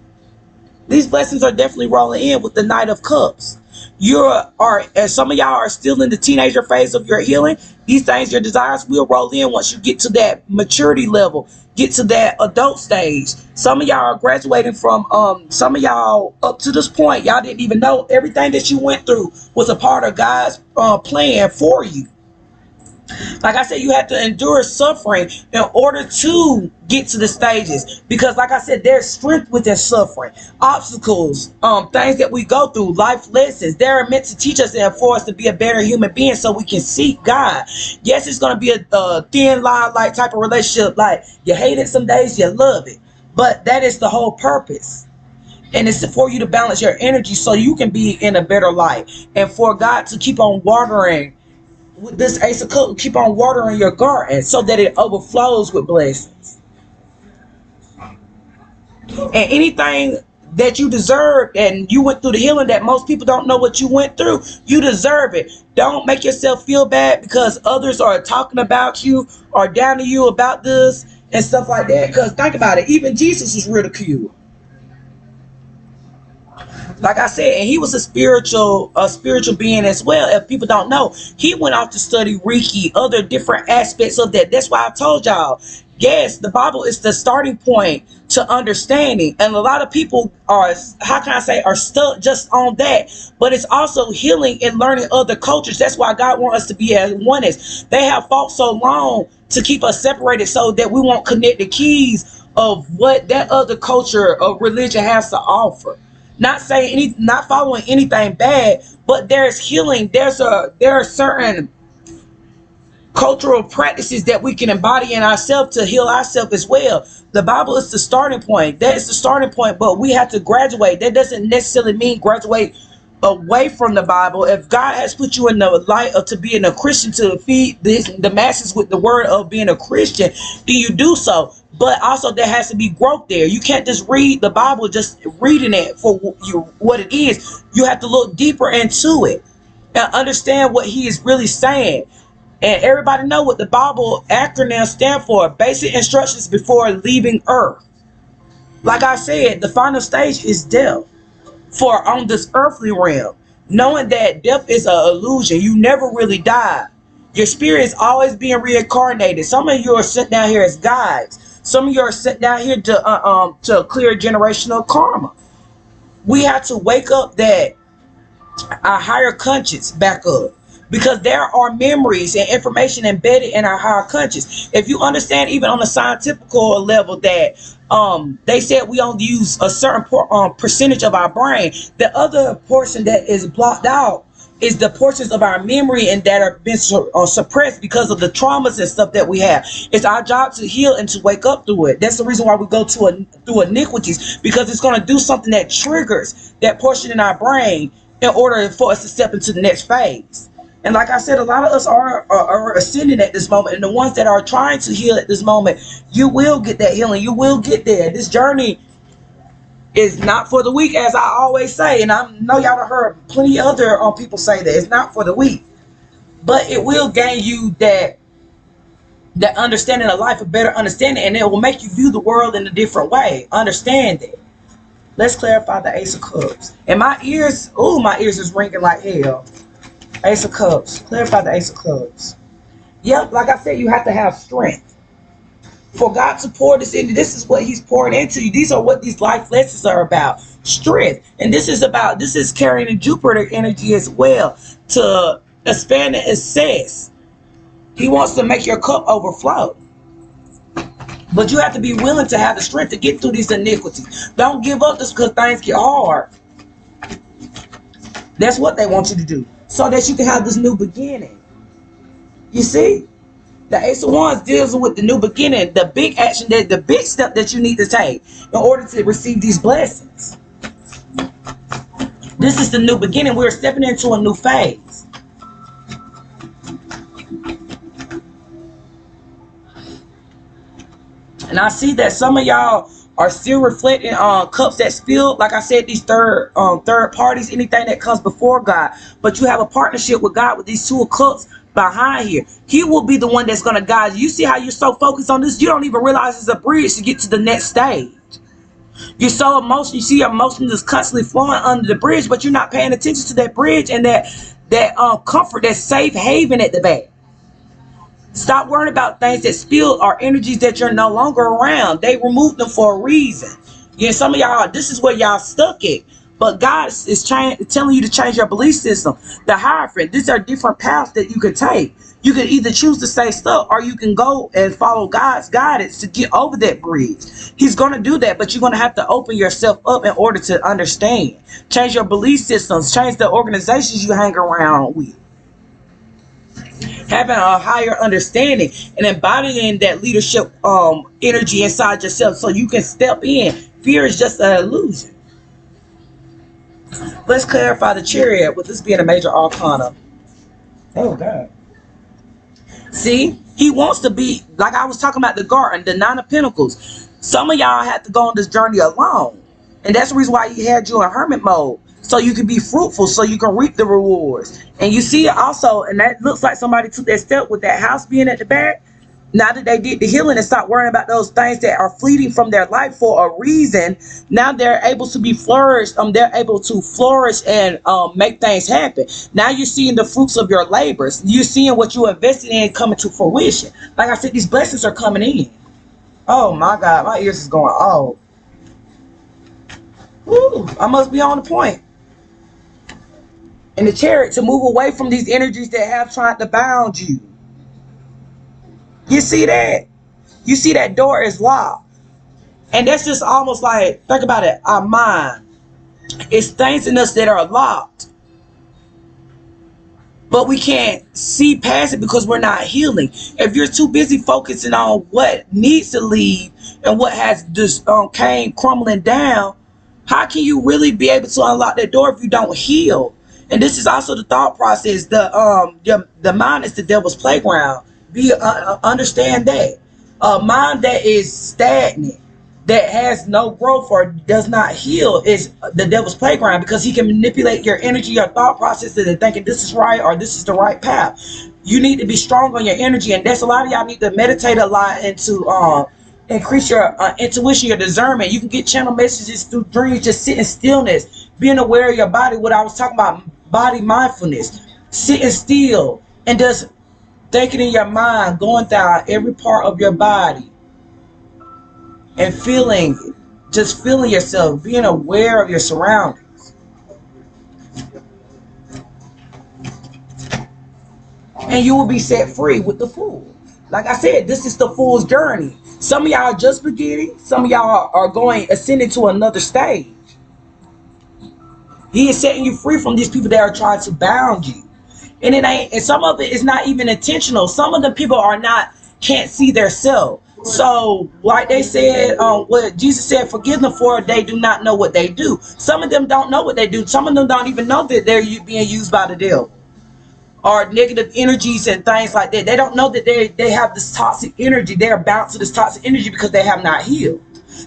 These blessings are definitely rolling in with the Knight of Cups. And some of y'all are still in the teenager phase of your healing. These things, your desires will roll in once you get to that maturity level, get to that adult stage. Some of y'all are graduating from, some of y'all up to this point, y'all didn't even know everything that you went through was a part of God's plan for you. Like I said, you have to endure suffering in order to get to the stages. Because like I said, there's strength within suffering. Obstacles, things that we go through, life lessons, they're meant to teach us and for us to be a better human being so we can seek God. Yes, it's going to be a thin line like type of relationship. Like you hate it some days, you love it. But that is the whole purpose. And it's for you to balance your energy so you can be in a better life. And for God to keep on watering with this Ace of Cups, keep on watering your garden so that it overflows with blessings. And anything that you deserve, and you went through the healing that most people don't know what you went through. You deserve it. Don't make yourself feel bad because others are talking about you or down to you about this and stuff like that. Because think about it, even Jesus was ridiculed. Like I said, and he was a spiritual being as well. If people don't know, he went off to study Reiki, other different aspects of that. That's why I told y'all, yes, the Bible is the starting point to understanding. And a lot of people are, how can I say, are stuck just on that. But it's also healing and learning other cultures. That's why God wants us to be as one is. They have fought so long to keep us separated so that we won't connect the keys of what that other culture of religion has to offer. Not saying any, not following anything bad, but there's healing. There are certain cultural practices that we can embody in ourselves to heal ourselves as well. The Bible is the starting point. That is the starting point, but we have to graduate. That doesn't necessarily mean graduate away from the Bible. If God has put you in the light of to being a Christian, to feed the masses with the word of being a Christian, then you do so. But also there has to be growth there. You can't just read the Bible just reading it for what it is. You have to look deeper into it and understand what he is really saying. And everybody know what the Bible acronym stand for: basic instructions before leaving earth. Like I said, the final stage is death for on this earthly realm, knowing that death is an illusion. You never really die. Your spirit is always being reincarnated. Some of you are sent down here as guides. Some of you are sent down here to clear generational karma. We have to wake up that our higher conscience back up, because there are memories and information embedded in our higher conscience. If you understand, even on a scientific level, that they said we only use a certain percentage of our brain. The other portion that is blocked out is the portions of our memory and that are been suppressed because of the traumas and stuff that we have. It's our job to heal and to wake up through it. That's the reason why we go through iniquities, because it's going to do something that triggers that portion in our brain in order for us to step into the next phase. And like I said, a lot of us are ascending at this moment, and the ones that are trying to heal at this moment, you will get that healing. You will get there. This journey is not for the weak, as I always say, and I know y'all have heard plenty of other people say that it's not for the weak, but it will gain you that understanding of life, a better understanding, and it will make you view the world in a different way. Understand it. Let's clarify the Ace of Cups. And my ears is ringing like hell. Ace of Cups. Clarify the Ace of Cups. Yep, like I said, you have to have strength. For God to pour this into, this is what he's pouring into you. These are what these life lessons are about. Strength. And this is carrying the Jupiter energy as well, to expand and assess. He wants to make your cup overflow. But you have to be willing to have the strength to get through these iniquities. Don't give up just because things get hard. That's what they want you to do, so that you can have this new beginning. You see? The Ace of Wands deals with the new beginning, the big action, the big step that you need to take in order to receive these blessings. This is the new beginning. We're stepping into a new phase. And I see that some of y'all are still reflecting on cups that spilled. Like I said, these third parties, anything that comes before God. But you have a partnership with God with these 2 of cups behind here. He will be the one that's going to guide you. You see how you're so focused on this, you don't even realize it's a bridge to get to the next stage. You're so emotional. You see your emotion is constantly flowing under the bridge, but you're not paying attention to that bridge and that comfort, that safe haven at the back. Stop worrying about things that spill or energies that you're no longer around. They removed them for a reason. Yeah, some of y'all, this is where y'all stuck at. But God is telling you to change your belief system. The Hierophant, these are different paths that you could take. You can either choose to stay stuck, or you can go and follow God's guidance to get over that bridge. He's going to do that, but you're going to have to open yourself up in order to understand. Change your belief systems. Change the organizations you hang around with. Having a higher understanding and embodying that leadership energy inside yourself so you can step in. Fear is just an illusion. Let's clarify the Chariot with this being a major arcana. Oh, God. See, he wants to be, like I was talking about the garden, the 9 of Pentacles. Some of y'all have to go on this journey alone And that's the reason why he had you in hermit mode. So you can be fruitful, so you can reap the rewards. And you see it also, and that looks like somebody took that step with that house being at the back. Now that they did the healing and stop worrying about those things that are fleeting from their life for a reason, now they're able to be flourished. They're able to flourish and make things happen. Now you're seeing the fruits of your labors. You're seeing what you invested in coming to fruition. Like I said, these blessings are coming in. Oh my God, my ears is going, oh. Ooh, I must be on the point. And the Chariot, to move away from these energies that have tried to bound you. You see that? You see that door is locked. And that's just almost like, think about it, our mind. It's things in us that are locked. But we can't see past it because we're not healing. If you're too busy focusing on what needs to leave and what has just came crumbling down, how can you really be able to unlock that door if you don't heal? And this is also the thought process. The mind is the devil's playground. Understand that. A mind that is stagnant, that has no growth or does not heal, is the devil's playground, because he can manipulate your energy, your thought process into thinking this is right or this is the right path. You need to be strong on your energy, and that's a lot of y'all need to meditate a lot into increase your intuition, your discernment. You can get channel messages through dreams, just sit in stillness, being aware of your body. What I was talking about, body mindfulness, sitting still and just thinking in your mind, going down every part of your body and feeling, just feeling yourself, being aware of your surroundings. And you will be set free with the Fool. Like I said, this is the Fool's journey. Some of y'all are just beginning. Some of y'all are going, ascending to another stage. He is setting you free from these people that are trying to bound you. And it ain't, and some of it is not even intentional. Some of the people are not, can't see their self. So like they said, what Jesus said, forgive them for they do not know what they do. Some of them don't know what they do. Some of them don't even know that they're being used by the devil, or negative energies and things like that. They don't know that they have this toxic energy. They're bound to this toxic energy because they have not healed.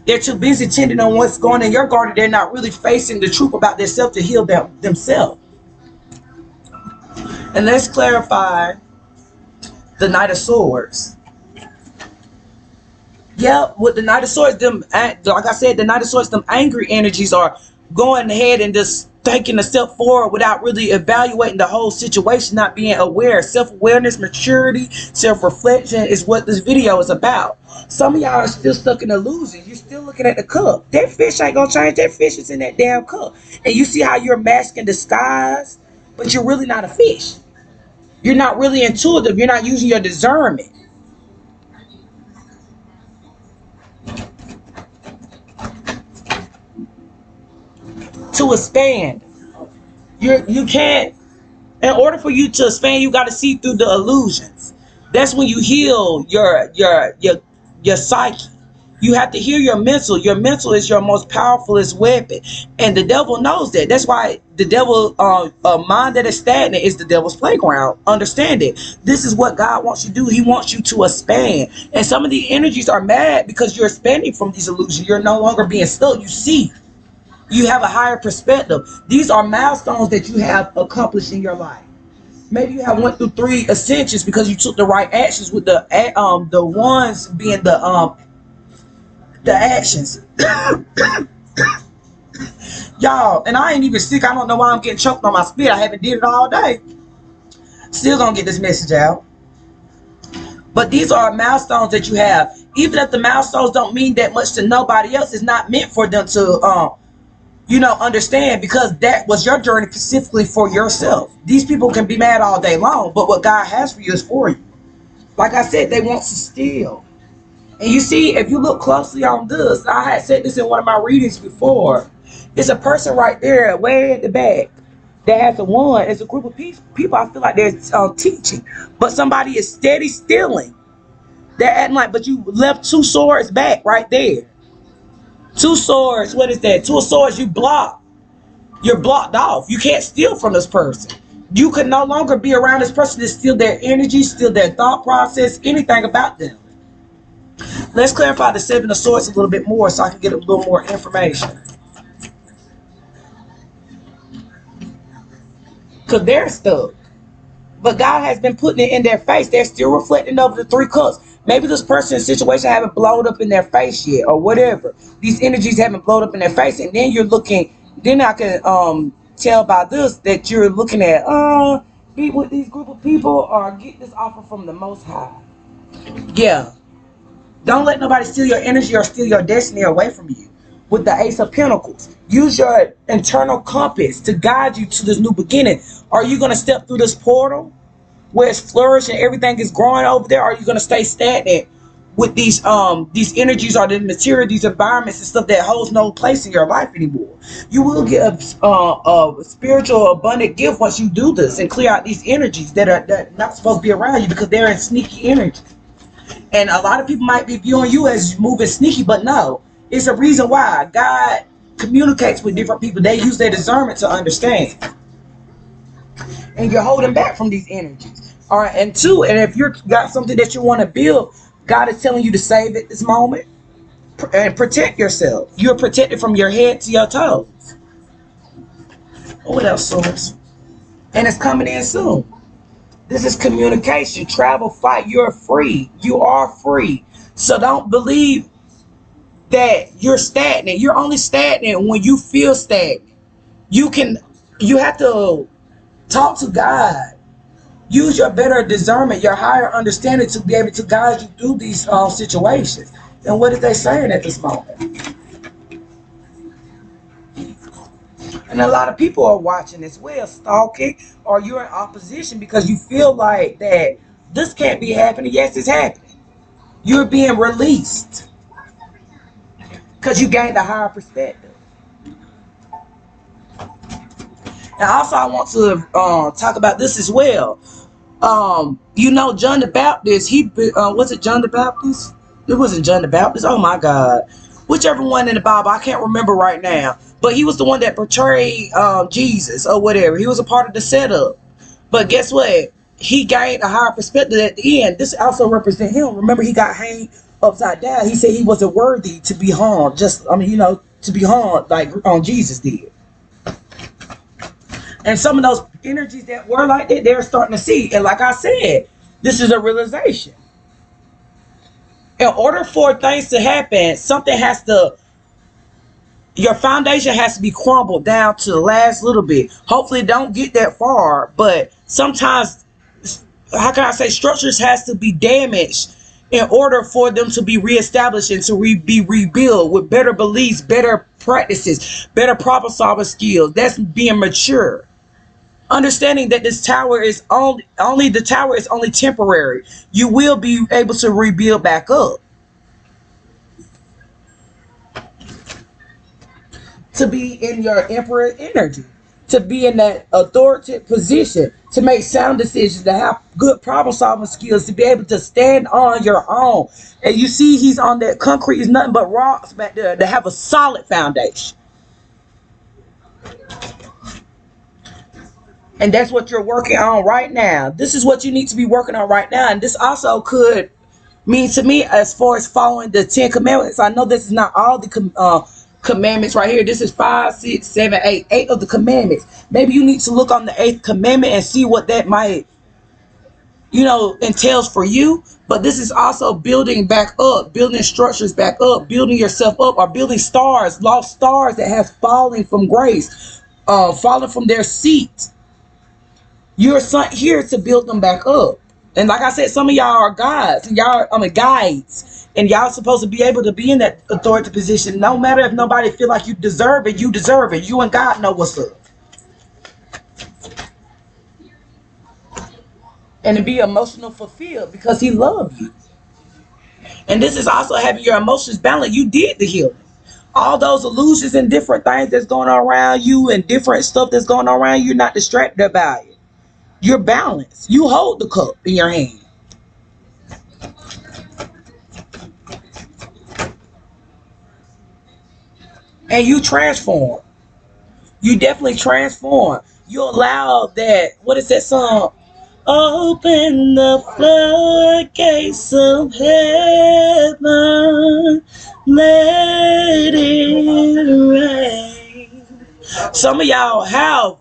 They're too busy tending on what's going in your garden. They're not really facing the truth about themselves to heal themselves. And let's clarify the Knight of Swords. Yeah, with the Knight of Swords, them, like I said, the Knight of Swords, them angry energies are going ahead and just taking a step forward without really evaluating the whole situation, not being aware. Self-awareness, maturity, self-reflection is what this video is about. Some of y'all are still stuck in illusion. You're still looking at the cup. That fish ain't gonna change. That fish is in that damn cup. And you see how you're masking disguise, but you're really not a fish. You're not really intuitive. You're not using your discernment. To expand, you can't. In order for you to expand, you got to see through the illusions. That's when you heal your psyche. You have to heal your mental. Your mental is your most powerfulest weapon, and the devil knows that. That's why the devil, a mind that is stagnant, is the devil's playground. Understand it. This is what God wants you to do. He wants you to expand, and some of the energies are mad because you're expanding from these illusions. You're no longer being stuck. You see. You have a higher perspective. These are milestones that you have accomplished in your life. Maybe you have went through 3 ascensions because you took the right actions, with the ones being the actions. Y'all, and I ain't even sick. I don't know why I'm getting choked on my spit. I haven't did it all day. Still gonna get this message out. But these are milestones that you have. Even if the milestones don't mean that much to nobody else, it's not meant for them to understand, because that was your journey specifically for yourself. These people can be mad all day long, but what God has for you is for you. Like I said, they want to steal. And you see, if you look closely on this, I had said this in one of my readings before. It's a person right there, way at the back, that has a wand. It's a group of people. I feel like they're teaching, but somebody is steady stealing. They're acting like, but you left 2 swords back right there. 2 swords, what is that? 2 swords you block. You're blocked off. You can't steal from this person. You can no longer be around this person to steal their energy, steal their thought process, anything about them. Let's clarify the 7 of Swords a little bit more so I can get a little more information. because they're stuck. But God has been putting it in their face. They're still reflecting over the three cups. Maybe this person's situation haven't blown up in their face yet, or whatever. These energies haven't blown up in their face, and then you're looking. Then I can tell by this that you're looking at be with these group of people or get this offer from the Most High. Yeah, don't let nobody steal your energy or steal your destiny away from you. With the Ace of Pentacles, use your internal compass to guide you to this new beginning. Are you going to step through this portal where it's flourishing, everything is growing over there? Or are you going to stay stagnant with these energies or the material, these environments and stuff that holds no place in your life anymore? You will get a spiritual abundant gift once you do this and clear out these energies that are not supposed to be around you, because they're in sneaky energy. And a lot of people might be viewing you as moving sneaky, but no. It's a reason why God communicates with different people. They use their discernment to understand. And you're holding back from these energies. All right, and two, and if you've got something that you want to build, God is telling you to save at this moment and protect yourself. You're protected from your head to your toes. What else, Source? And it's coming in soon. This is communication, travel, fight. You're free. You are free. So don't believe that you're stagnant. You're only stagnant when you feel stagnant. You have to talk to God. Use your better discernment, your higher understanding to be able to guide you through these situations. And what are they saying at this moment? And a lot of people are watching as well, stalking, or you're in opposition because you feel like that this can't be happening. Yes, it's happening. You're being released because you gained a higher perspective. And also I want to talk about this as well. You know, John the Baptist, was it John the Baptist? It wasn't John the Baptist. Oh my God. Whichever one in the Bible, I can't remember right now. But he was the one that portrayed Jesus or whatever. He was a part of the setup. But guess what? He gained a higher perspective at the end. This also represents him. Remember, he got hanged upside down. He said he wasn't worthy to be hung. To be hung like Jesus did. And some of those energies that were like that, they're starting to see. And like I said, this is a realization. In order for things to happen, your foundation has to be crumbled down to the last little bit. Hopefully don't get that far, but sometimes, how can I say, structures has to be damaged in order for them to be reestablished and to be rebuilt with better beliefs, better practices, better problem solving skills. That's being mature. Understanding that this tower is only temporary. You will be able to rebuild back up. To be in your emperor energy, to be in that authoritative position, to make sound decisions, to have good problem solving skills, to be able to stand on your own. And you see he's on that concrete, is nothing but rocks back there to have a solid foundation. And that's what you're working on right now. This is what you need to be working on right now. And this also could mean to me, as far as following the 10 commandments. I know this is not all the commandments right here. This is 5, 6, 7, 8. 8 of the commandments. Maybe you need to look on the 8th commandment and see what that might, entails for you. But this is also building back up, building structures back up, building yourself up, or building stars, lost stars that have fallen from grace, fallen from their seat. You're here to build them back up. And like I said, some of y'all are guides, and guides. And y'all supposed to be able to be in that authority position. No matter if nobody feel like you deserve it, you deserve it. You and God know what's up. And to be emotional fulfilled because he loved you. And this is also having your emotions balanced. You did the healing. All those illusions and different things that's going on around you and different stuff that's going on around you, you're not distracted by it. You're balanced. You hold the cup in your hand. And you transform. You definitely transform. You allow that, what is that song? Open the floodgates of heaven. Let it rain. Some of y'all have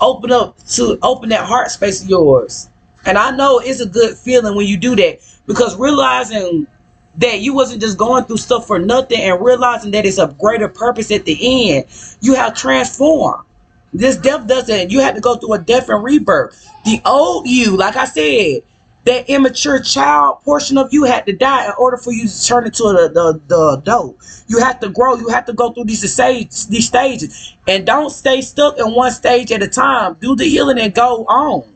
open that heart space of yours. And I know it's a good feeling when you do that, because realizing that you wasn't just going through stuff for nothing, and realizing that it's a greater purpose at the end, you have transformed. This death doesn't, you had to go through a death and rebirth. The old you, like I said, that immature child portion of you had to die in order for you to turn into the adult. You have to grow. You have to go through these stages. And don't stay stuck in one stage at a time. Do the healing and go on.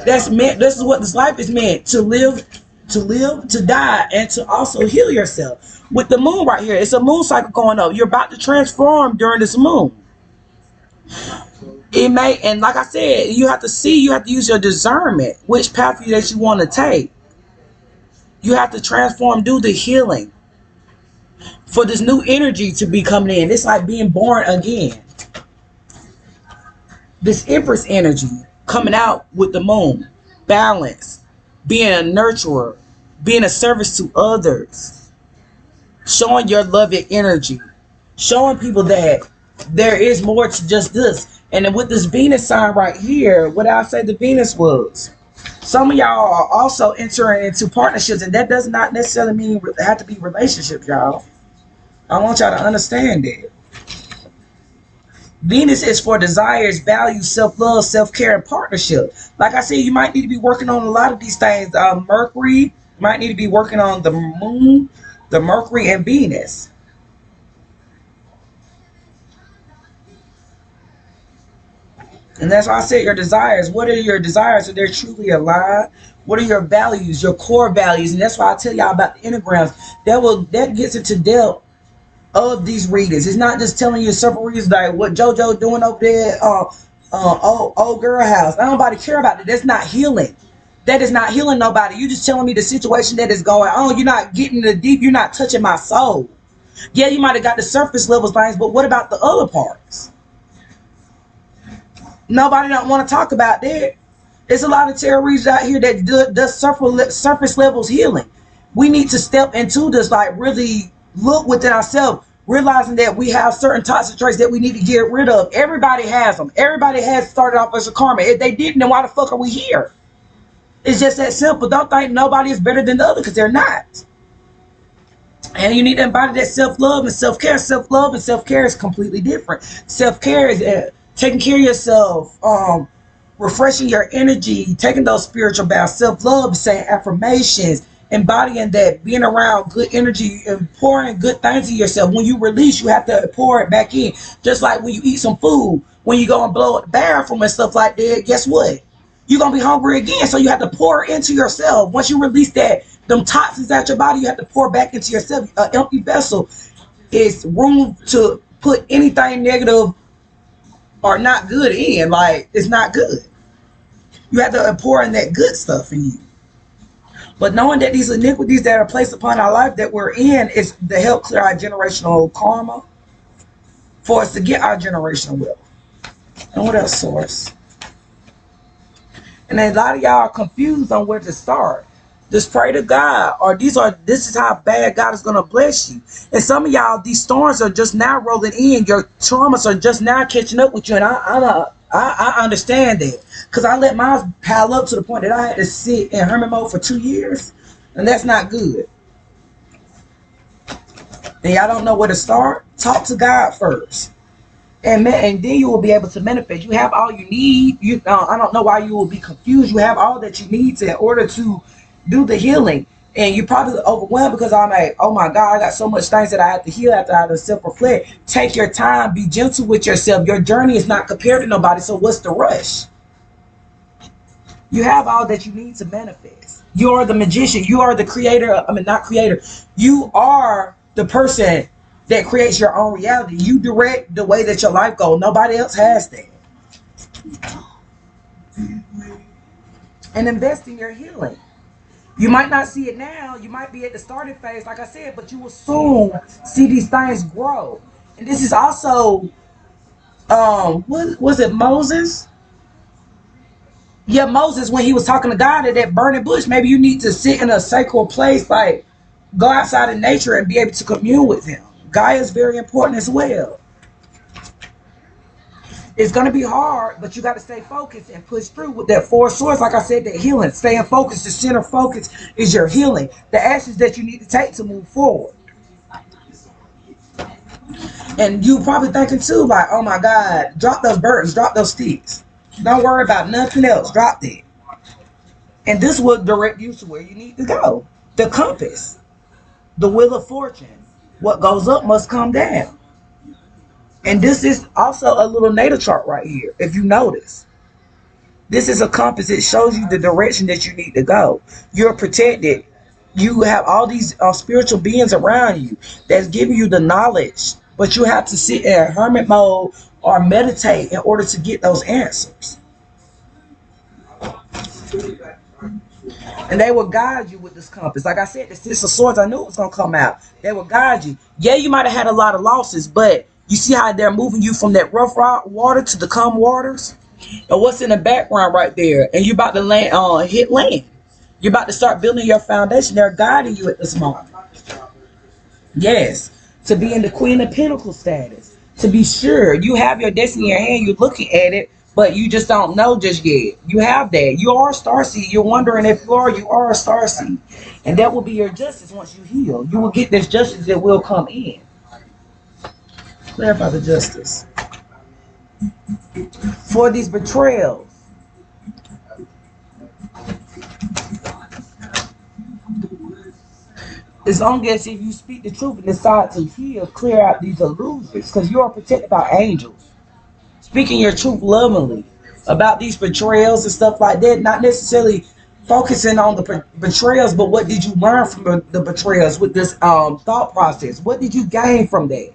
That's meant. This is what this life is meant to live, to die, and to also heal yourself. With the moon right here, it's a moon cycle going up. You're about to transform during this moon. It may, and like I said, you have to use your discernment, which path that you want to take. You have to transform, do the healing for this new energy to be coming in. It's like being born again. This Empress energy coming out with the moon, balance, being a nurturer, being a service to others, showing your loving energy, showing people that there is more to just this. And then with this Venus sign right here, what I say the Venus was, some of y'all are also entering into partnerships, and that does not necessarily mean have to be relationships, y'all. I want y'all to understand that. Venus is for desires, values, self-love, self-care, and partnership. Like I said, you might need to be working on a lot of these things. Mercury might need to be working on the moon, the Mercury, and Venus. And that's why I said your desires. What are your desires? Are they truly alive? What are your values, your core values? And that's why I tell y'all about the enneagrams. That gets into depth of these readings. It's not just telling you several reasons like what JoJo doing over there, old girl house. Nobody care about it. That's not healing. That is not healing nobody. You just telling me the situation that is going on. You're not getting the deep. You're not touching my soul. Yeah, you might have got the surface level things, but what about the other parts? Nobody don't want to talk about that. There's a lot of terrorists out here that does surface levels healing. We need to step into this, like really look within ourselves, realizing that we have certain toxic traits that we need to get rid of. Everybody has them. Everybody has started off as a karma. If they didn't, then why the fuck are we here? It's just that simple. Don't think nobody is better than the other, because they're not. And you need to embody that self-love and self-care. Self-love and self-care is completely different. Self-care is taking care of yourself, refreshing your energy, taking those spiritual baths. Self-love is saying affirmations, embodying that, being around good energy and pouring good things in yourself. When you release, you have to pour it back in. Just like when you eat some food, when you go and blow up the bathroom and stuff like that, guess what? You're going to be hungry again. So you have to pour into yourself. Once you release them toxins out your body, you have to pour back into yourself. An empty vessel is room to put anything negative or not good in. Like, it's not good. You have to pour in that good stuff in you. But knowing that these iniquities that are placed upon our life that we're in is to help clear our generational karma for us to get our generational wealth. And what else, source? And a lot of y'all are confused on where to start. Just pray to God, or this is how bad God is gonna bless you. And some of y'all, these storms are just now rolling in. Your traumas are just now catching up with you, and I understand that, because I let mine pile up to the point that I had to sit in hermit mode for 2 years, and that's not good. And y'all don't know where to start. Talk to God first. And then you will be able to manifest. You have all you need. I don't know why you will be confused. You have all that you need in order to do the healing. And you're probably overwhelmed because I'm like, oh my God, I got so much things that I have to heal after I have to self-reflect. Take your time. Be gentle with yourself. Your journey is not compared to nobody, so what's the rush? You have all that you need to manifest. You are the magician. You are the creator. Not creator. You are the person that creates your own reality. You direct the way that your life goes. Nobody else has that. And invest in your healing. You might not see it now. You might be at the starting phase, like I said, but you will soon see these things grow. And this is also, what was it, Moses? Yeah, Moses, when he was talking to God at that burning bush. Maybe you need to sit in a sacred place, like go outside in nature and be able to commune with him. Gaia is very important as well. It's going to be hard, but you got to stay focused and push through with that four swords. Like I said, that healing, staying focused, the center focus is your healing. The actions that you need to take to move forward. And you probably thinking too, like, oh my God, drop those burdens, drop those sticks. Don't worry about nothing else. Drop it. And this will direct you to where you need to go. The compass, the wheel of fortune. What goes up must come down. And this is also a little natal chart right here, if you notice. This is a compass. It shows you the direction that you need to go. You're protected. You have all these spiritual beings around you that's giving you the knowledge. But you have to sit in hermit mode or meditate in order to get those answers. And they will guide you with this compass. Like I said, the Six of Swords, I knew it was going to come out. They will guide you. Yeah, you might have had a lot of losses, but you see how they're moving you from that rough water to the calm waters? And what's in the background right there? And you're about to hit land. You're about to start building your foundation. They're guiding you at this moment. Yes. To be in the Queen of Pentacles status. To be sure. You have your destiny in your hand. You're looking at it. But you just don't know just yet. You have that. You are a starseed. You're wondering if you are a starseed. And that will be your justice once you heal. You will get this justice that will come in. Clarify the justice. For these betrayals. As long as if you speak the truth and decide to heal, clear out these illusions. Because you are protected by angels. Speaking your truth lovingly about these betrayals and stuff like that. Not necessarily focusing on the betrayals, but what did you learn from the betrayals with this thought process? What did you gain from that?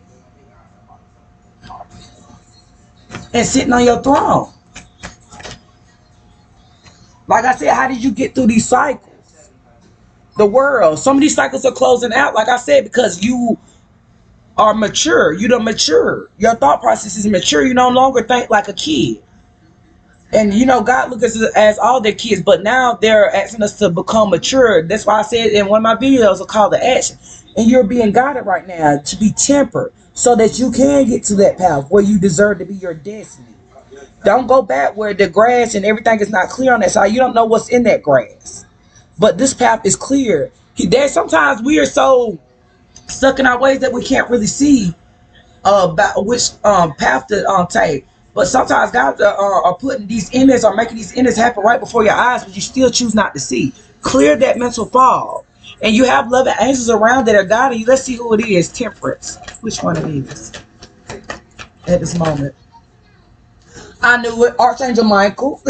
And sitting on your throne. Like I said, how did you get through these cycles? The world. Some of these cycles are closing out, like I said, because you are mature. You done mature. Your thought process is mature. You no longer think like a kid. And you know, God looks at us as all their kids, but now they're asking us to become mature. That's why I said in one of my videos, a call to action. And you're being guided right now to be tempered so that you can get to that path where you deserve to be your destiny. Don't go back where the grass and everything is not clear on that side. You don't know what's in that grass. But this path is clear. There's sometimes we are so stuck in our ways that we can't really see about which path to take. But sometimes God are putting these endings or making these endings happen right before your eyes, but you still choose not to see. Clear that mental fog. And you have loving angels around that are guiding you. Let's see who it is. Temperance. Which one it is at this moment? I knew it. Archangel Michael.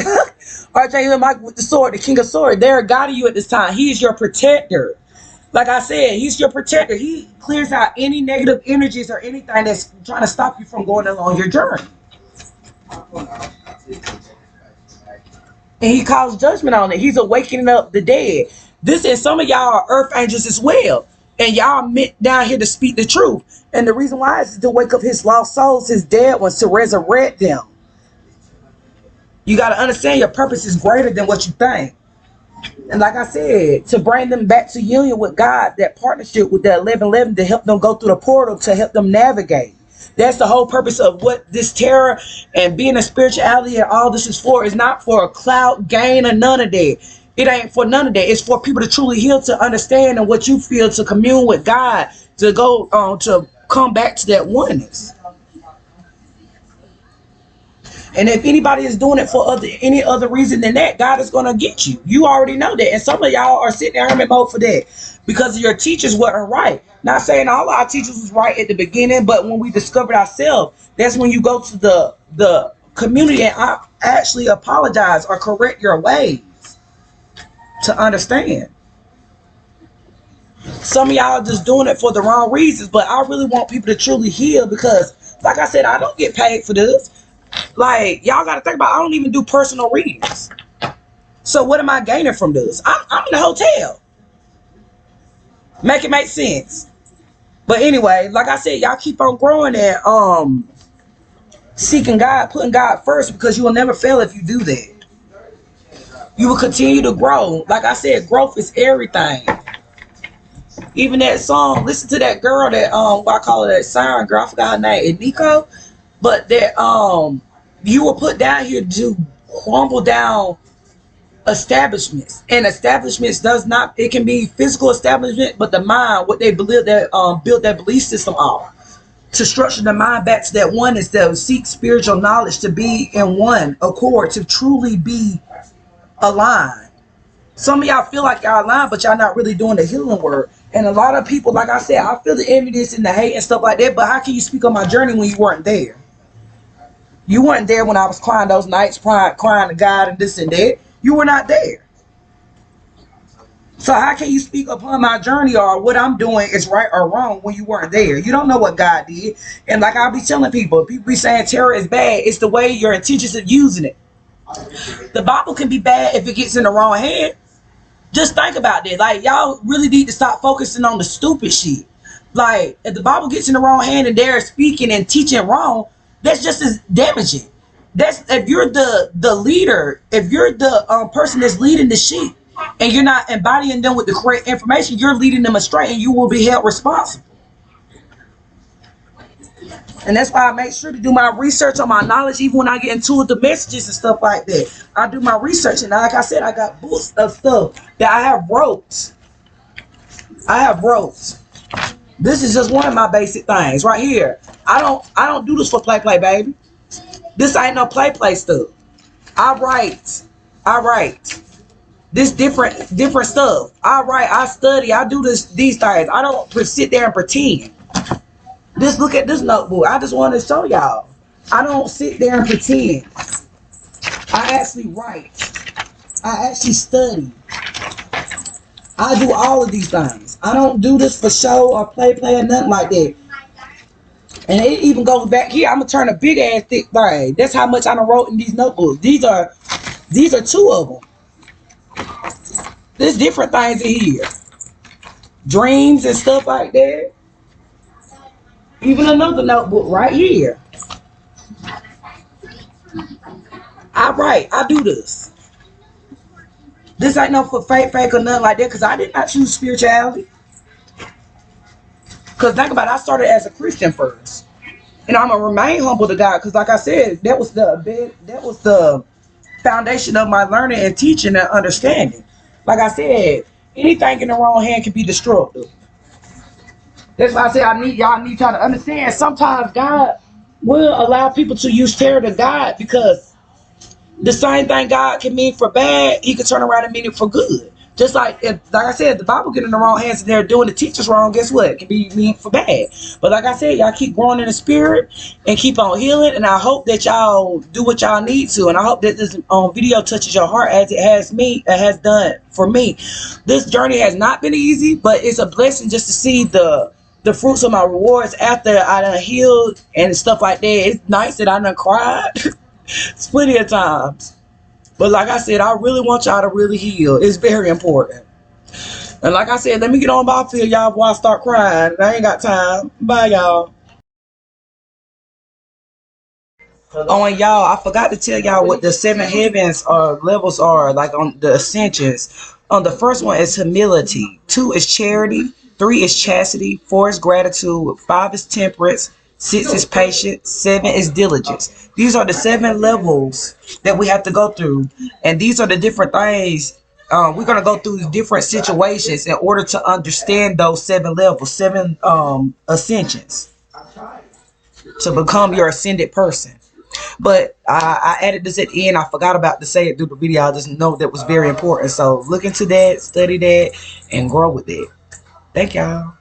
Archangel Michael with the sword, the King of Swords. They're guiding you at this time. He is your protector. Like I said, he's your protector. He clears out any negative energies or anything that's trying to stop you from going along your journey. And he calls judgment on it. He's awakening up the dead. This is some of y'all are earth angels as well. And y'all meant down here to speak the truth. And the reason why is to wake up his lost souls, his dead ones, to resurrect them. You got to understand your purpose is greater than what you think. And like I said, to bring them back to union with God, that partnership with the 1111 to help them go through the portal, to help them navigate. That's the whole purpose of what this terror and being a spirituality and all this is for. Is not for a clout gain or none of that. It ain't for none of that. It's for people to truly heal, to understand and what you feel, to commune with God, to go to come back to that oneness. And if anybody is doing it for any other reason than that, God is going to get you. You already know that. And some of y'all are sitting in hermit mode for that because your teachers weren't right. Not saying all our teachers was right at the beginning, but when we discovered ourselves, that's when you go to the community and actually apologize or correct your ways to understand. Some of y'all are just doing it for the wrong reasons, but I really want people to truly heal because, like I said, I don't get paid for this. Like, y'all got to think about, I don't even do personal readings. So what am I gaining from this? I'm in a hotel. Make it make sense. But anyway, like I said, y'all keep on growing and seeking God, putting God first, because you will never fail if you do that. You will continue to grow. Like I said, growth is everything. Even that song, listen to that girl that what I call her, that siren girl, I forgot her name, Nico. But that You were put down here to crumble down establishments, and establishments does not, it can be physical establishment, but the mind, what they believe, that build their belief system off, to structure the mind back to that one is to seek spiritual knowledge, to be in one accord, to truly be aligned. Some of y'all feel like y'all aligned, but y'all not really doing the healing work. And a lot of people, like I said, I feel the enviness and the hate and stuff like that, but how can you speak on my journey when you weren't there? You weren't there when I was crying those nights, crying to God and this and that. You were not there. So how can you speak upon my journey or what I'm doing is right or wrong when you weren't there? You don't know what God did. And like I'll be telling people be saying terror is bad. It's the way your intentions of using it. The Bible can be bad if it gets in the wrong hand. Just think about that. Like, y'all really need to stop focusing on the stupid shit. Like, if the Bible gets in the wrong hand and they're speaking and teaching wrong, that's just as damaging. That's if you're the leader, if you're the person that's leading the sheep, and you're not embodying them with the correct information, you're leading them astray, and you will be held responsible. And that's why I make sure to do my research on my knowledge, even when I get into the messages and stuff like that. I do my research, and like I said, I got books of stuff that I have wrote. I have wrote. This is just one of my basic things right here. I don't do this for play, baby. This ain't no play stuff. I write. This different stuff. I write, I study, I do these things. I don't just sit there and pretend. Just look at this notebook. I just want to show y'all. I don't sit there and pretend. I actually write. I actually study. I do all of these things. I don't do this for show or play or nothing like that. And it even goes back here. I'm gonna turn a big ass thick thing. That's how much I done wrote in these notebooks. These are two of them. There's different things in here. Dreams and stuff like that. Even another notebook right here. I write. I do this. This ain't no for fake or nothing like that, because I did not choose spirituality. Because think about it, I started as a Christian first. And I'm going to remain humble to God, because like I said, that was the foundation of my learning and teaching and understanding. Like I said, anything in the wrong hand can be destructive. That's why I say y'all need to understand. Sometimes God will allow people to use terror to God, because the same thing God can mean for bad, he could turn around and mean it for good. Just like I said, if the Bible get in the wrong hands and they're doing the teachers wrong, guess what? It can be mean for bad. But like I said, y'all keep growing in the spirit and keep on healing. And I hope that y'all do what y'all need to. And I hope that this video touches your heart as it has done for me. This journey has not been easy, but it's a blessing just to see the fruits of my rewards after I done healed and stuff like that. It's nice that I done cried plenty of times. But like I said, I really want y'all to really heal. It's very important. And like I said, let me get on my field, y'all, before I start crying. I ain't got time. Bye, y'all. Oh, and y'all, I forgot to tell y'all what the 7 heavens levels are, like on the ascensions. The first one is humility. 2 is charity. 3 is chastity. 4 is gratitude. 5 is temperance. 6 is patience. 7 is diligence. These are the 7 levels that we have to go through. And these are the different things. We're going to go through different situations in order to understand those 7 levels, 7 ascensions, to become your ascended person. But I added this at the end. I forgot about to say it through the video. I just know that was very important. So look into that, study that, and grow with it. Thank y'all.